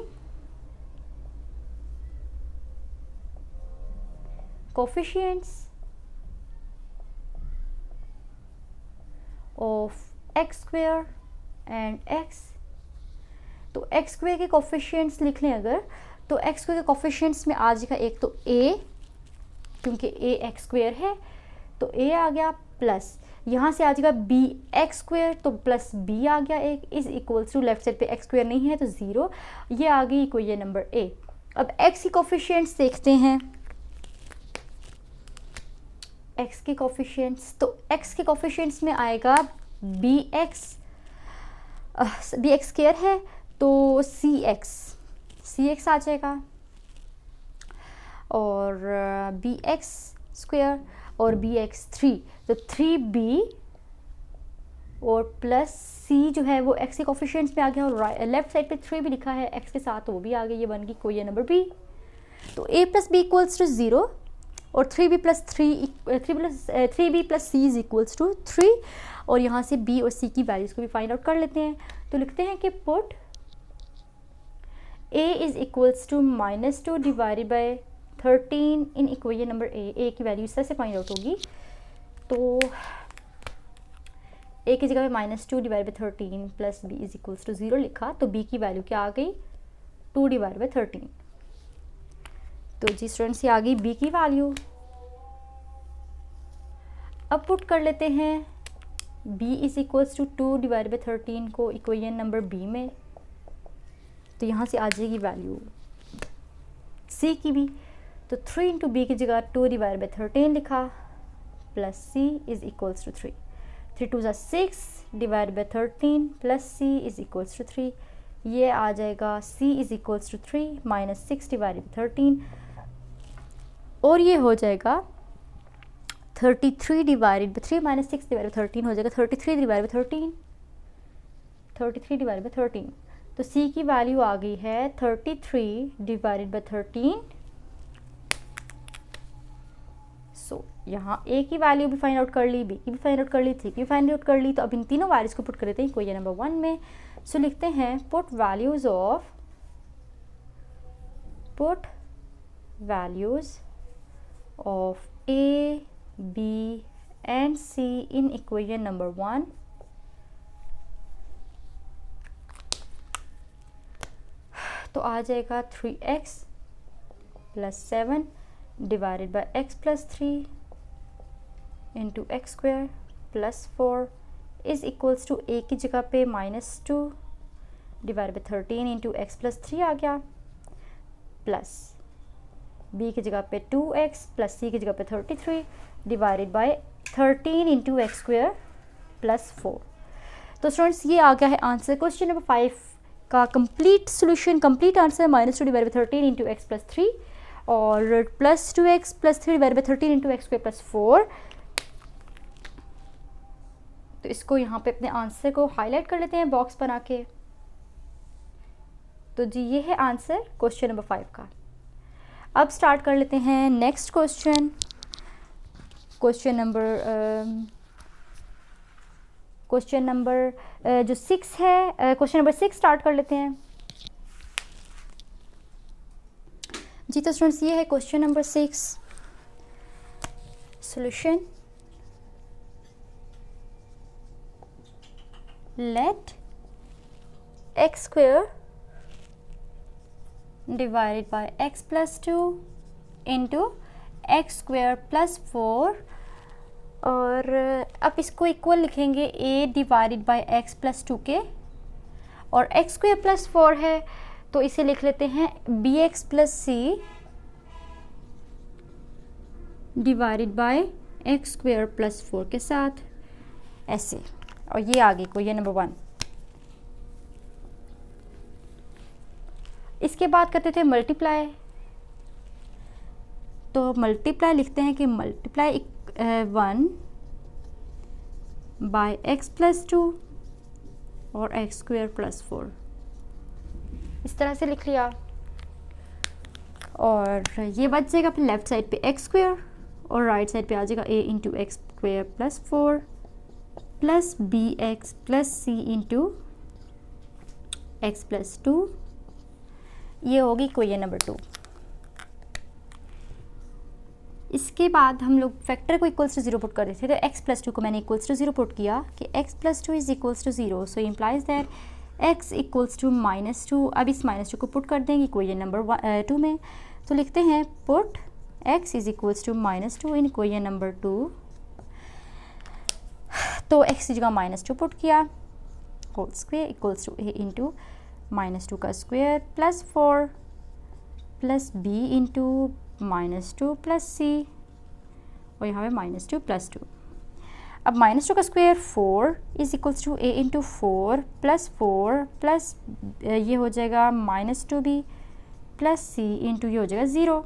coefficients of x square and x। तो एक्स स्क्वायर के कोफिशिएंट्स लिख लें अगर, तो एक्स स्क्वायर के कोफिशिएंट्स में आ जाएगा एक तो a, क्योंकि a एक्स स्क्वायर है तो a आ गया, प्लस यहाँ से आ जाएगा b एक्स स्क्वायर तो प्लस b आ गया एक, is equals to left side पे एक्स स्क्वायर नहीं है तो 0, ये आ गई इक्वेशन नंबर a। अब x की कोफिशिएंट्स देखते हैं, x के कोफिशिएंट्स, तो x के कोफिशिएंट्स में आएगा b एक्स स्क्वायर है तो c x आ जाएगा, और b एक्स स्क्वायर और b एक्स 3, तो 3b और प्लस c जो है वो x के कोफिशिएंट्स में आ गया, और लेफ्ट साइड पे 3 भी लिखा है x के साथ, तो वो भी आ गई, ये बन गई इक्वेशन नंबर b। तो a plus b equals to 0 और 3b plus c is equals to 3, और यहाँ से b और c की वैल्यूज को भी फाइंड आउट कर लेते हैं। तो लिखते हैं कि put a is equals to -2 divided by 13 in equation number a की वैल्यू इस तरह से फाइंड आउट होगी, तो a की जगह पे -2 divide by 13 plus b is equals to 0 लिखा, तो b की वैल्यू क्या आ गई 2 डिवाइड बाय 13। तो जी स्टूडेंट्स ये आ गई b की वैल्यू। अब पुट कर लेते हैं b is equals to 2 divide by 13 को इक्वेशन नंबर b में, तो यहाँ से आ जाएगी वैल्यू c की भी, तो 3 इंटू बी की जगह 2 डिवाइड बाय 13 लिखा, plus c is equals to 3, 3 2 6 divide by 13 plus c is equals to 3, ये आ जाएगा c is equals to 3 minus 6 divide by 13, और ये हो जाएगा 33 divided by 3 minus 6 divide by 13 हो जाएगा 33 डिवाइड बाय 13, 33 डिवाइड बाय 13, तो c की वैल्यू आ गई है 33 डिवाइडेड बाय 13। सो यहाँ a की वैल्यू भी फाइंड आउट कर ली, b की भी फाइंड आउट कर ली, c की भी फाइंड आउट कर ली, तो अब इन तीनों वैल्यूज को पुट कर देते हैं इक्वेशन नंबर 1 में। सो लिखते हैं put values of a, b and c in equation number 1। तो आ जाएगा 3x plus 7 divided by x plus 3 into x square plus 4 is equals to a की जगह पे -2 divide by 13 into x plus 3 आ गया, प्लस बी की जगह पे 2x प्लस सी की जगह पे 33 divided by 13 into x square plus 4। तो स्टूडेंट्स ये आ गया है आंसर क्वेश्चन नंबर 5 का complete solution, complete answer -2 divide by 13 into x plus 3 और plus 2x plus 3 divide by 13 into x square plus 4। तो इसको यहाँ पे अपने आंसर को हाईलाइट कर लेते हैं बॉक्स बना के। तो जी ये है आंसर क्वेश्चन नंबर 5 का। अब स्टार्ट कर लेते हैं नेक्स्ट क्वेश्चन, क्वेश्चन नंबर जो 6 है, क्वेश्चन नंबर 6 स्टार्ट कर लेते हैं जी। तो स्टूडेंट्स ये है question number 6, solution let x square divided by x plus 2 into x square plus 4 और अब इसको इक्वल लिखेंगे a divided by x plus 2 के, और एक्स स्क्वायर प्लस 4 है तो इसे लिख लेते हैं bx plus c divided by x square plus 4 के साथ ऐसे। और ये आगे को ये नंबर 1। इसके बाद करते थे मल्टीप्लाई, तो मल्टीप्लाई लिखते हैं कि मल्टीप्लाई 1 बाय एक्स प्लस 2 और एक्स स्क्वायर प्लस 4, इस तरह से लिख लिया। और ये बच जाएगा अपने लेफ्ट साइड पे एक्स स्क्वायर और राइट साइड पे आ जाएगा a into x square plus 4 plus B x plus c into x plus 2। ये होगी इक्वेशन नंबर 2। इसके बाद हम लोग फैक्टर को इक्वल्स टू 0 पुट कर देते थे, तो x प्लस 2 को मैंने इक्वल्स टू 0 पुट किया कि x plus 2 is equals to 0, so implies that x equals to -2। अब इस -2 को पुट कर देंगे इक्वेशन नंबर 2 में, तो लिखते हैं put x is equals to -2 in equation number 2। तो x की जगह -2 पुट किया, whole square equals to a into -2 का square plus 4 plus b into -2 plus c, और यहाँ पे -2 प्लस 2। अब -2 का square 4 is equals to a into 4 plus ये हो जाएगा -2b प्लस c इंटू ये हो जाएगा 0।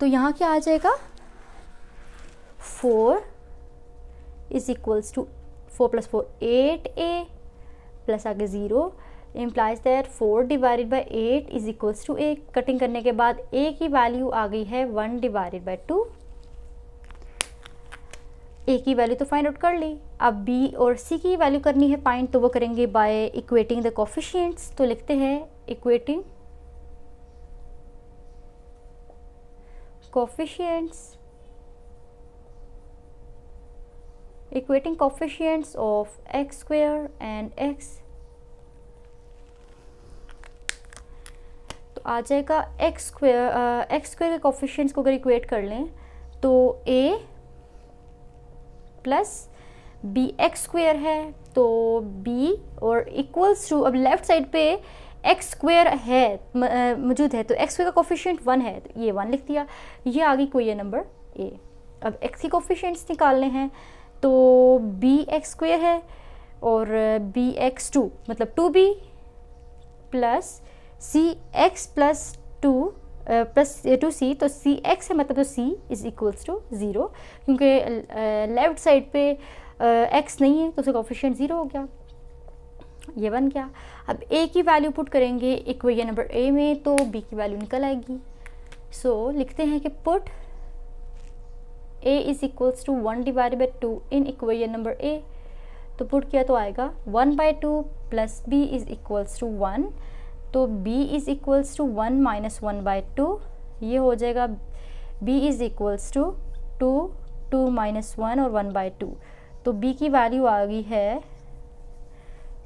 तो यहाँ क्या आ जाएगा 4 is equals to 4 plus 4 8a plus आगे 0 implies that 4 divided by 8 is equals to a। Cutting करने के बाद a की वैल्यू आ गई है 1 डिवाइडेड बाई 2। a की वैल्यू तो फाइंड आउट कर ली, अब b और c की वैल्यू करनी है फाइंड, तो वो करेंगे बाय इक्वेटिंग द कोफिशिएंट्स। तो लिखते हैं equating coefficients of x square and x। तो आ जाएगा एक्स स्क्वायर के कोफिशिएंट्स को अगर इक्वेट कर लें तो a plus B x square है तो b और इक्वल्स टू, अब लेफ्ट साइड पे एक्स स्क्वायर है मौजूद है तो एक्स स्क्वायर का कोफिशिएंट 1 है, तो ये 1 लिख दिया। ये आ गई क्वेश्चन नंबर a। अब x की कोफिशिएंट्स निकालने हैं तो बी एक्स स्क्वायर है और बी एक्स 2 मतलब 2b plus C x plus 2 plus 2c, तो सी एक्स है मतलब तो c इज इक्वल्स टू 0, क्योंकि लेफ्ट साइड पे x नहीं है तो उसका कोफिशिएंट 0 हो गया, ये बन गया। अब a की वैल्यू पुट करेंगे इक्वेशन नंबर a में तो b की वैल्यू निकल आएगी। सो लिखते हैं कि put a is equals to 1 divided by 2 in equation number a। तो पुट किया तो आएगा 1/2 plus b is equals to 1, तो b is equals to 1 minus 1/2, ये हो जाएगा b is equals to 2 minus 1 और 1/2। तो b की वैल्यू आ गई है,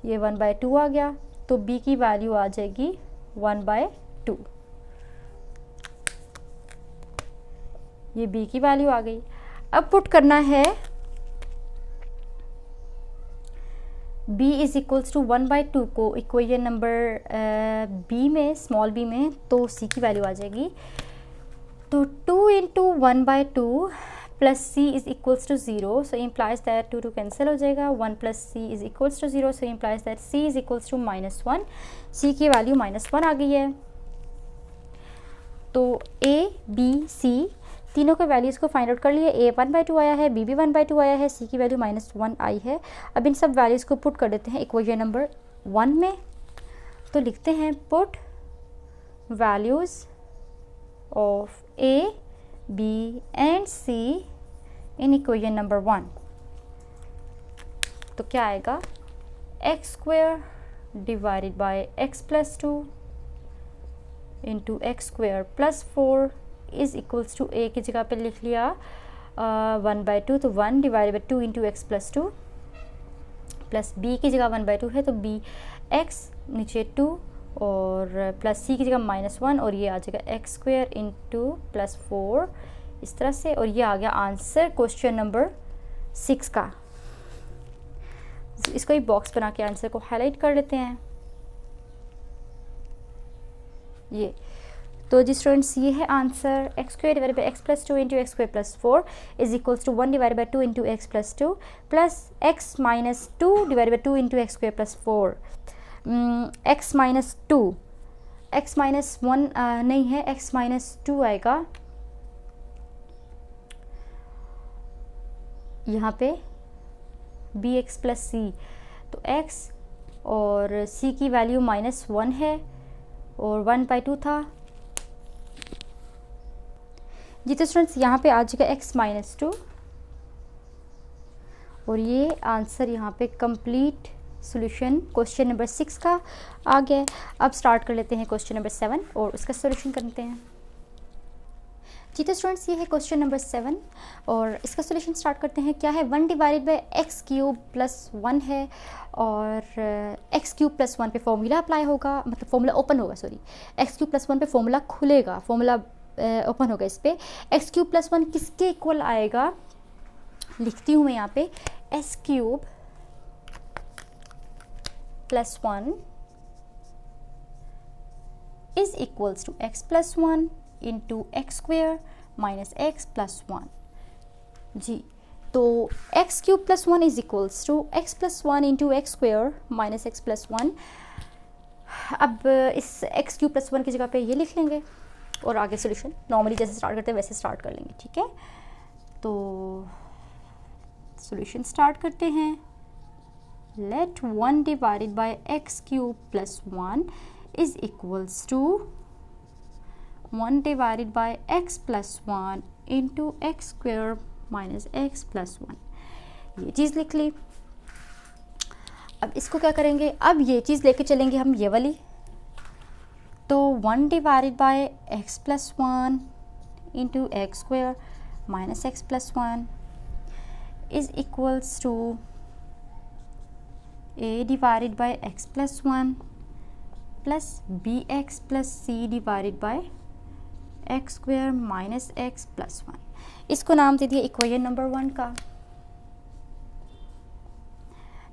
ये 1/2 आ गया, तो b की वैल्यू आ जाएगी 1/2। ये b की वैल्यू आ गई। अब पुट करना है b इज इक्वल्स टू 1/2 को इक्वेशन नंबर b में, स्मॉल b में, तो c की वैल्यू आ जाएगी। तो 2 into 1/2 plus c is equals to 0, so implies that 2 cancel हो जाएगा। 1 plus c is equals to 0, so implies that c is equals to -1। c की वैल्यू -1 आ गई है। तो a b c तीनों के वैल्यूज़ को फाइंड आउट कर लिए। a 1/2 आया है, b भी 1/2 आया है, c की वैल्यू -1 आई है। अब इन सब वैल्यूज़ को पुट कर देते हैं इक्वेशन नंबर 1 में। तो लिखते हैं put values of a b and c in equation number 1। तो क्या आएगा, x² divided by x plus 2 into x² plus 4 is equals to a की जगह पे लिख लिया 1/2, तो 1 divided by 2 into x plus 2, plus b की जगह 1/2 है तो b x नीचे 2 और प्लस c की जगह -1 और ये आ जाएगा x² इंटू प्लस 4 इस तरह से। और ये आ गया आंसर क्वेश्चन नंबर 6 का। इसको एक बॉक्स बना के आंसर को हाईलाइट कर लेते हैं। ये तो जी स्टूडेंट्स, ये है answer. x² divided by x plus 2 into x² plus 4 is equals to 1 divided by 2 into x plus 2 plus x minus 2 divided by 2 into x² plus 4। x minus 2, x minus 1 नहीं है, x माइनस 2 आएगा यहाँ पे bx plus c। तो x और c की value -1 है और 1/2 था जी। तो स्टूडेंट्स यहाँ पे आ जाएगा x माइनस 2 और ये आंसर यहाँ पे कंप्लीट सॉल्यूशन क्वेश्चन नंबर 6 का आ गया। अब स्टार्ट कर लेते हैं क्वेश्चन नंबर 7 और उसका सॉल्यूशन करते हैं जी। तो स्टूडेंट्स, ये है क्वेश्चन नंबर 7 और इसका सॉल्यूशन स्टार्ट करते हैं। क्या है, 1 डिवाइडेड बाई x³ प्लस 1 है और x³ प्लस 1 पे फॉर्मूला अप्लाई होगा, मतलब फॉर्मूला ओपन होगा, सॉरी, x³ प्लस 1 पे फॉर्मूला खुलेगा, फॉर्मूला ओपन होगा इस पे। x³ प्लस 1 किसके इक्वल आएगा, लिखती हूँ मैं यहाँ पे, s³ plus 1 is equals to x plus 1 into x² minus x plus 1 जी। तो x³ plus 1 is equals to x plus 1 into x² minus x plus 1। अब इस x³ प्लस 1 की जगह पे ये लिख लेंगे और आगे सोल्यूशन नॉर्मली जैसे स्टार्ट करते हैं वैसे स्टार्ट कर लेंगे, ठीक है। तो सोल्यूशन स्टार्ट करते हैं। Let 1 divided by x³ plus 1 is equals to 1 divided by x plus 1 into x² minus x plus 1। ये चीज़ लिख ली। अब इसको क्या करेंगे, अब ये चीज़ लेके चलेंगे हम ये वाली। तो 1 divided by x plus 1 into x² minus x plus 1 is equals to a divided by x plus 1 plus bx plus c divided by x² minus x plus 1। इसको नाम दे दिया इक्वेशन नंबर 1 का।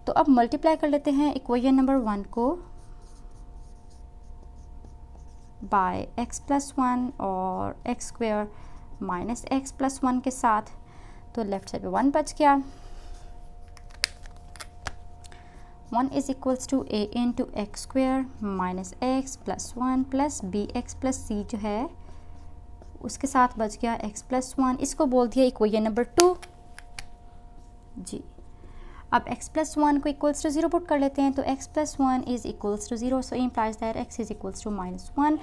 तो अब मल्टीप्लाई कर लेते हैं इक्वेशन नंबर 1 को बाय x प्लस 1 और x² माइनस x प्लस 1 के साथ। तो लेफ्ट साइड पे 1 बच गया। 1 is equals to a into x² minus x plus 1 plus bx plus c जो है उसके साथ बच गया x प्लस 1। इसको बोल दिया इक्वेशन नंबर 2 जी। अब x प्लस 1 को इक्वल्स टू 0 पुट कर लेते हैं। तो x plus 1 is equals to 0, so implies that x is equals to -1।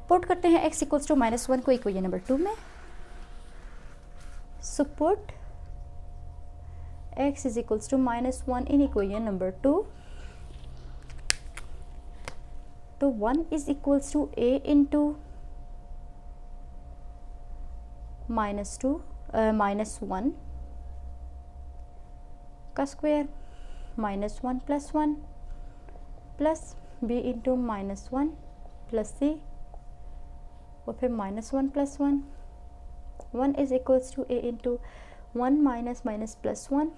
Put करते हैं x इक्वल्स टू -1 को इक्वेशन नंबर 2 में। So put x is equals to -1 in equation number 2। तो 1 is equals to a into -1 का square -1 plus 1 plus b into -1 plus c और फिर minus one plus one, one is equals to a into one minus minus plus one,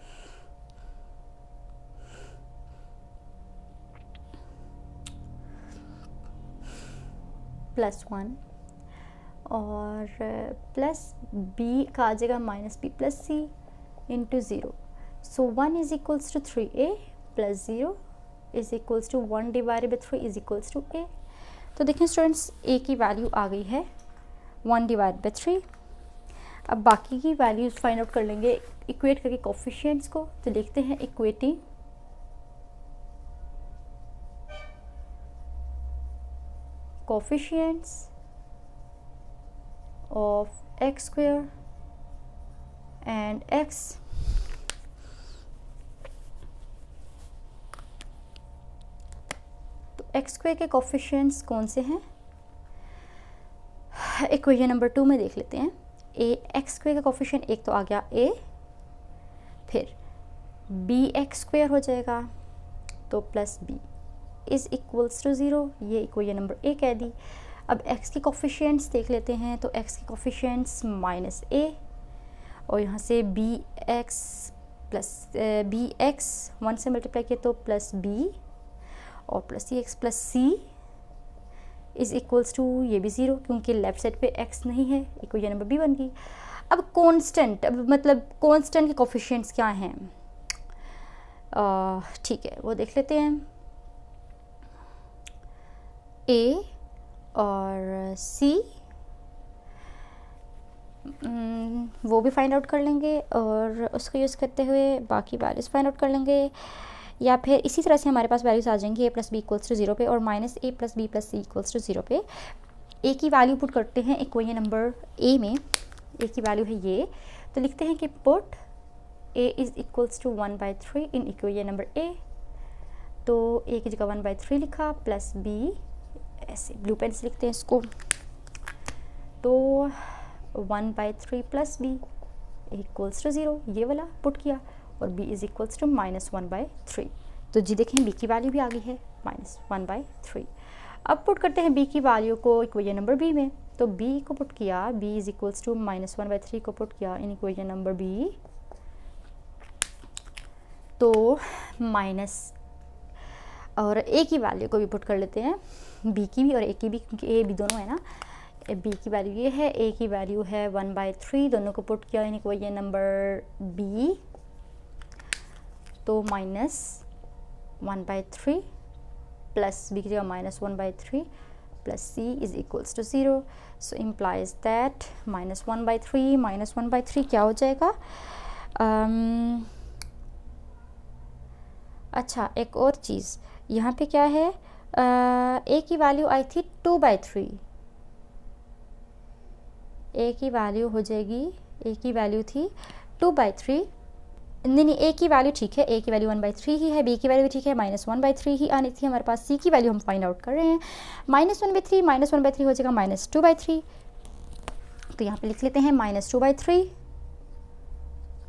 plus one और plus b का आ जाएगा minus b plus c into zero. So one is equals to three a plus zero is equals to one divided by three is equals to a. तो देखें students, ए की value आ गई है वन डिवाइड बाई थ्री. अब बाकी की values find out कर लेंगे इक्वेट करके कोफिशिएंट्स को. तो देखते हैं equating coefficients of x square and x. तो x square के coefficients कौन से हैं? इक्वेशन नंबर 2 में देख लेते हैं. a x square का coefficient एक तो आ गया a, फिर b x square हो जाएगा तो plus b is equals to zero. ये इक्वेशन नंबर ए कह दी. अब x के कोफिशिएंट्स देख लेते हैं. तो x के कोफिशिएंट्स माइनस a और यहाँ से B x plus B x one से मल्टीप्लाई किया तो प्लस b और plus C x plus C is equals to ये भी ज़ीरो क्योंकि लेफ़्ट साइड पे x नहीं है. इक्वेशन नंबर b बन गई. अब कांस्टेंट, अब मतलब कांस्टेंट के कोफिशिएंट्स क्या हैं? ठीक है, वो देख लेते हैं. ए और सी वो भी फाइंड आउट कर लेंगे और उसको यूज़ करते हुए बाकी वैल्यूज़ फाइंड आउट कर लेंगे, या फिर इसी तरह से हमारे पास वैल्यूज़ आ जाएंगी a plus B equals to zero पे और minus a plus b plus c equals to zero पे. ए की वैल्यू पुट करते हैं इक्वेशन नंबर ए में. ए की वैल्यू है ये, तो लिखते हैं कि put A is equals to one by three in equation number ए. तो ए की जगह वन बाई थ्री लिखा प्लस बी, ऐसे ब्लू पेन से लिखते हैं इसको. तो one by three plus B equals to zero, ये वाला पुट किया और b is equals to minus one by three. तो जी देखें b की वैल्यू भी आ गई है माइनस वन बाई थ्री. अब पुट करते हैं b की वैल्यू को इक्वेशन नंबर b में. तो b को पुट किया, b is equals to minus one by three को पुट किया इन इक्वेशन नंबर b. तो माइनस और a की वैल्यू को भी पुट कर लेते हैं, b की भी और a की भी, क्योंकि a b दोनों है ना. b की वैल्यू ये है, a की वैल्यू है वन बाई थ्री. दोनों को पुट किया इन इक्वेशन नंबर b. तो minus one by three plus b की जगह minus one by three plus c is equals to zero. So implies that minus one by three minus one by three क्या हो जाएगा? अच्छा, एक और चीज़ यहाँ पे क्या है, a की वैल्यू आई थी टू बाई थ्री. a की वैल्यू हो जाएगी, a की वैल्यू थी टू बाई थ्री. नहीं, a की वैल्यू ठीक है, a की वैल्यू वन बाई थ्री ही है, b की वैल्यू भी ठीक है, माइनस वन बाई थ्री ही आनी थी हमारे पास. c की वैल्यू हम फाइंड आउट कर रहे हैं. Minus one by three minus one by three हो जाएगा माइनस टू बाई थ्री. तो यहाँ पे लिख लेते हैं minus two by three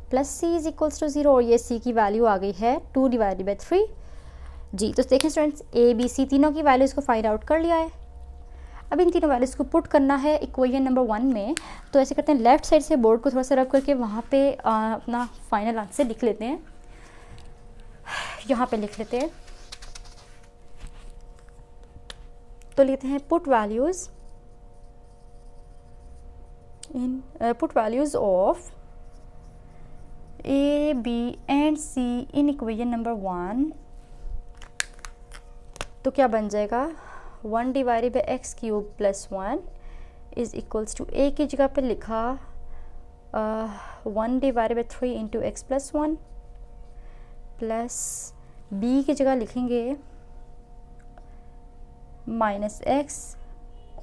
plus c is equals to zero. और ये c की वैल्यू आ गई है टू डिवाइडेड बाई थ्री. जी, तो देखें स्टूडेंट्स, a b c तीनों की वैल्यूज़ को फाइंड आउट कर लिया है. अब इन तीनों वैल्यूज़ को पुट करना है इक्वेशन नंबर वन में. तो ऐसे करते हैं, लेफ्ट साइड से बोर्ड को थोड़ा सा रब करके वहाँ पे अपना फाइनल आंसर लिख लेते हैं. यहाँ पे लिख लेते हैं. तो लेते हैं put values in put values of a b and c in equation number one. तो क्या बन जाएगा? One divided by x cube plus one is equals to a की जगह पे लिखा one divided by three into x plus one plus b की जगह लिखेंगे minus x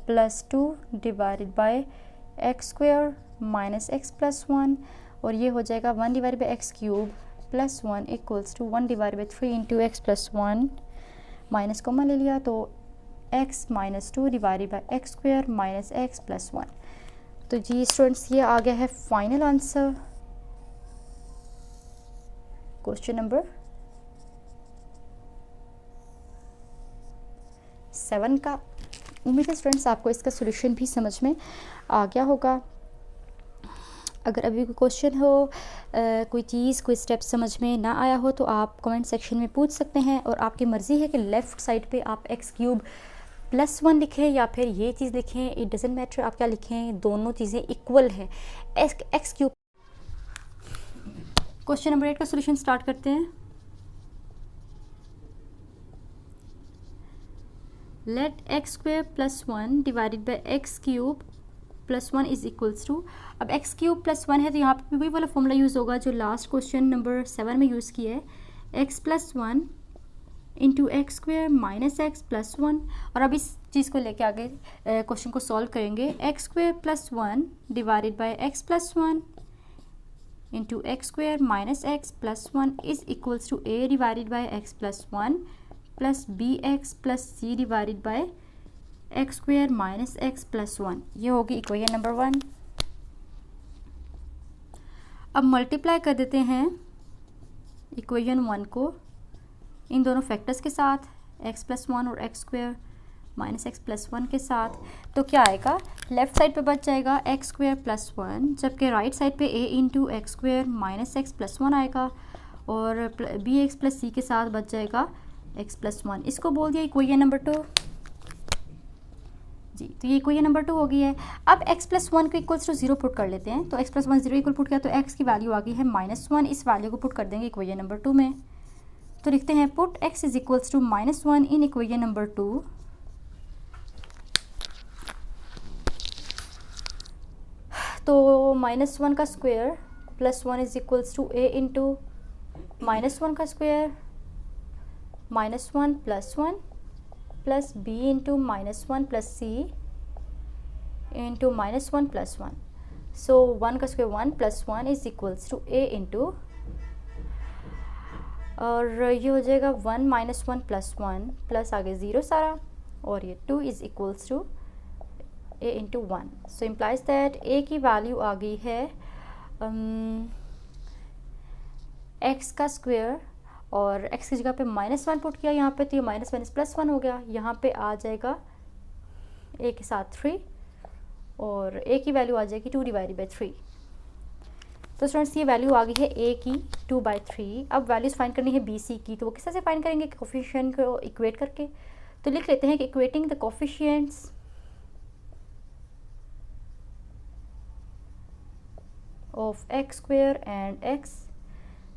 plus two divided by x square minus x plus one. और ये हो जाएगा one divided by x cube plus one equals to one divided by three into x plus one. Minus common ले लिया तो x minus two divided by x square minus x plus one. तो जी students, ये आ गया है final answer question number 7 का. उम्मीद है स्टूडेंट्स आपको इसका सोल्यूशन भी समझ में आ गया होगा। अगर अभी कोई क्वेश्चन हो, कोई चीज़, कोई स्टेप समझ में ना आया हो तो आप कमेंट सेक्शन में पूछ सकते हैं, और आपकी मर्ज़ी है कि लेफ़्ट साइड पे आप x³ + 1 लिखें या फिर ये चीज़ लिखें, इट डजेंट मैटर आप क्या लिखें, दोनों चीज़ें इक्वल है। x³ क्वेश्चन नंबर 8 का सोल्यूशन स्टार्ट करते हैं। Let x² + 1 divided by x³ + 1 is equals to, अब x³ + 1 है तो यहाँ पर वही वाला फॉर्मूला यूज़ होगा जो लास्ट क्वेश्चन नंबर 7 में यूज़ किया है, x + 1 इंटू x² - x + 1। और अब इस चीज़ को लेके आगे क्वेश्चन को सॉल्व करेंगे। x² + 1 divided by x + 1 into x² - x + 1 is equals to a divided by x + 1 plus bx plus c divided by x² - x + 1। ये होगी इक्वेशन नंबर 1। अब मल्टीप्लाई कर देते हैं इक्वेशन 1 को इन दोनों फैक्टर्स के साथ, x + 1 और x² - x + 1 के साथ, तो क्या आएगा, लेफ़्ट साइड पे बच जाएगा x² + 1, जबकि राइट साइड पे a इंटू x² - x + 1 आएगा, और bx प्लस c के साथ बच जाएगा x + 1। इसको बोल दिया इक्वेशन नंबर 2 जी। तो ये इक्वेशन नंबर 2 हो गई है। अब x + 1 को इक्वल्स टू 0 पुट कर लेते हैं, तो x + 1 0 इक्वल पुट किया तो x की वैल्यू आ गई है -1। इस वैल्यू को पुट कर देंगे इक्वेशन नंबर 2 में, तो लिखते हैं put x is equals to -1 in equation number 2। तो -1 का square plus 1 is equals to a into -1 का square -1 + 1 plus b into -1 plus c into -1 + 1। So 1 का square 1 + 1 is equals to a into, और ये हो जाएगा 1 - 1 + 1 प्लस आगे 0 सारा, और ये 2 is equals to a into 1। So implies that a की वैल्यू आ गई है x का स्क्वायर, और x की जगह पे -1 पुट किया यहाँ पे, तो ये -1 + 1 हो गया। यहाँ पे आ जाएगा a के साथ 3, और a की वैल्यू आ जाएगी 2 डिवाइडेड बाई 3। तो स्टूडेंट्स ये वैल्यू आ गई है a की 2/3। अब वैल्यूज़ फाइंड करनी है b c की, तो वो किस तरह से फाइंड करेंगे, कोफिशिएंट को इक्वेट करके। तो लिख लेते हैं कि equating the coefficients of x² and x,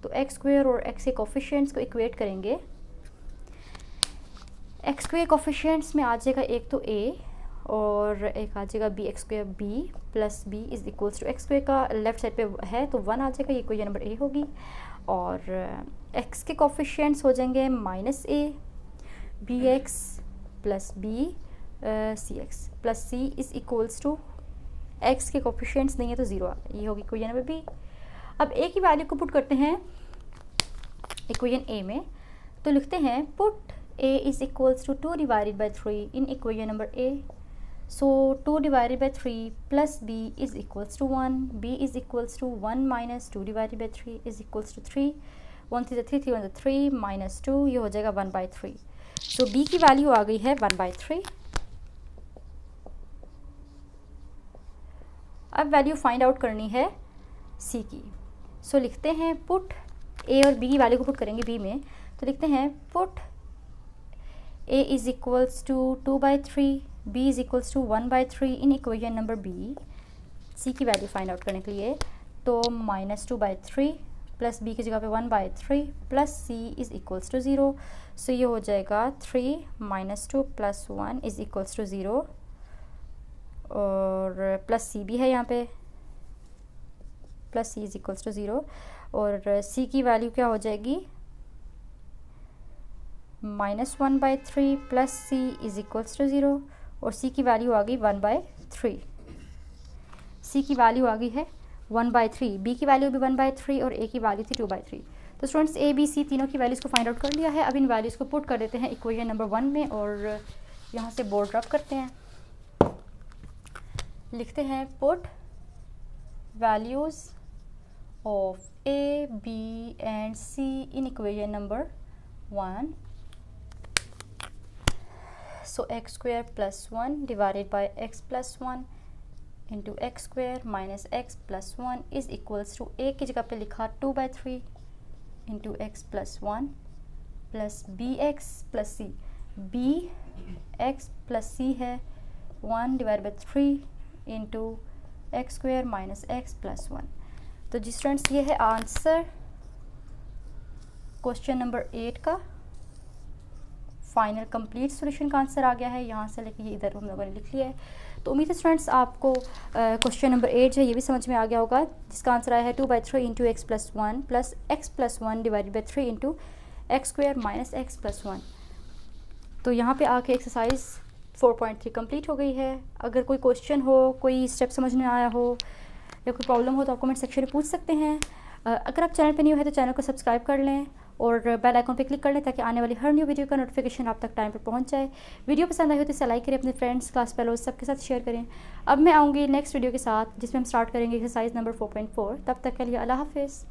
तो x² और x के कोफिशिएंट्स को इक्वेट करेंगे। x² कोफिशिएंट्स में आ जाएगा एक तो a, और एक आ जाएगा bx² b plus b is equals to x² का लेफ्ट साइड पे है तो 1 आ जाएगा, ये इक्वेशन नंबर a होगी। और x के कोफिशिएंट्स हो जाएंगे -a bx plus b cx plus c is equals to, x के कोफिशिएंट्स नहीं है तो 0 आ गया, ये होगी इक्वेशन नंबर b। अब a की वैल्यू को पुट करते हैं इक्वेशन a में, तो लिखते हैं put a is equals to 2 divided by 3 in equation number a। So 2 divided by 3 plus b is equals to 1. b is equals to 1 minus 2 divided by 3 is equals to 3. 1 3 3 3 1 3 minus 2, ये हो जाएगा 1/3। So b की value आ गई है 1/3। अब value find out करनी है c की। So लिखते हैं पुट a और b की वैल्यू को पुट करेंगे b में, तो लिखते हैं put a is equals to 2/3, b is equals to 1/3 in equation number b। c की वैल्यू फाइंड आउट करने के लिए, तो -2/3 प्लस b की जगह पे 1/3 plus c is equals to 0। So ये हो जाएगा 3 - 2 + 1 इज इक्वल्स टू 0, और प्लस c भी है यहाँ पे, plus c is equals to 0, और c की वैल्यू क्या हो जाएगी -1/3 plus c is equals to 0, और c की वैल्यू आ गई 1/3। c की वैल्यू आ गई है 1/3, b की वैल्यू भी 1/3 और a की वैल्यू थी 2/3। तो स्टूडेंट्स a b c तीनों की वैल्यूज़ को फाइंड आउट कर लिया है। अब इन वैल्यूज़ को पुट कर देते हैं इक्वेशन नंबर 1 में, और यहाँ से बोर्ड रब करते हैं। लिखते हैं put values of a b and c in equation number 1। So x square plus 1 divided by x plus 1 into x square minus x plus 1 is equals to a की जगह पे लिखा 2/3 into x plus 1 plus B x plus c, b x plus c है 1 divide by 3 into x square minus x plus 1। तो जी students ये है answer question number 8 का। फाइनल कंप्लीट सॉल्यूशन का आंसर आ गया है, यहाँ से लेके ये इधर हम लोगों ने लिख लिया है। तो उम्मीद है स्टूडेंट्स आपको क्वेश्चन नंबर 8 जो है ये भी समझ में आ गया होगा, जिसका आंसर आया है 2/3 into x plus 1 plus x plus 1 divided by 3 into x square minus x plus 1। तो यहाँ पे आके एक्सरसाइज 4.3 कंप्लीट हो गई है। अगर कोई क्वेश्चन हो, कोई स्टेप समझ में आया हो या कोई प्रॉब्लम हो तो आप कमेंट सेक्शन में पूछ सकते हैं। अगर आप चैनल पे न्यू है तो चैनल को सब्सक्राइब कर लें और बेल आइकन पे क्लिक कर लें ताकि आने वाली हर न्यू वीडियो का नोटिफिकेशन आप तक टाइम पर पहुंच जाए। वीडियो पसंद आई हो तो इसे लाइक करें, अपने फ्रेंड्स, क्लास फेलोज सबके साथ शेयर करें। अब मैं आऊँगी नेक्स्ट वीडियो के साथ जिसमें हम स्टार्ट करेंगे एक्सरसाइज नंबर 4.4। तब तक के लिए अल्लाह हाफिज़।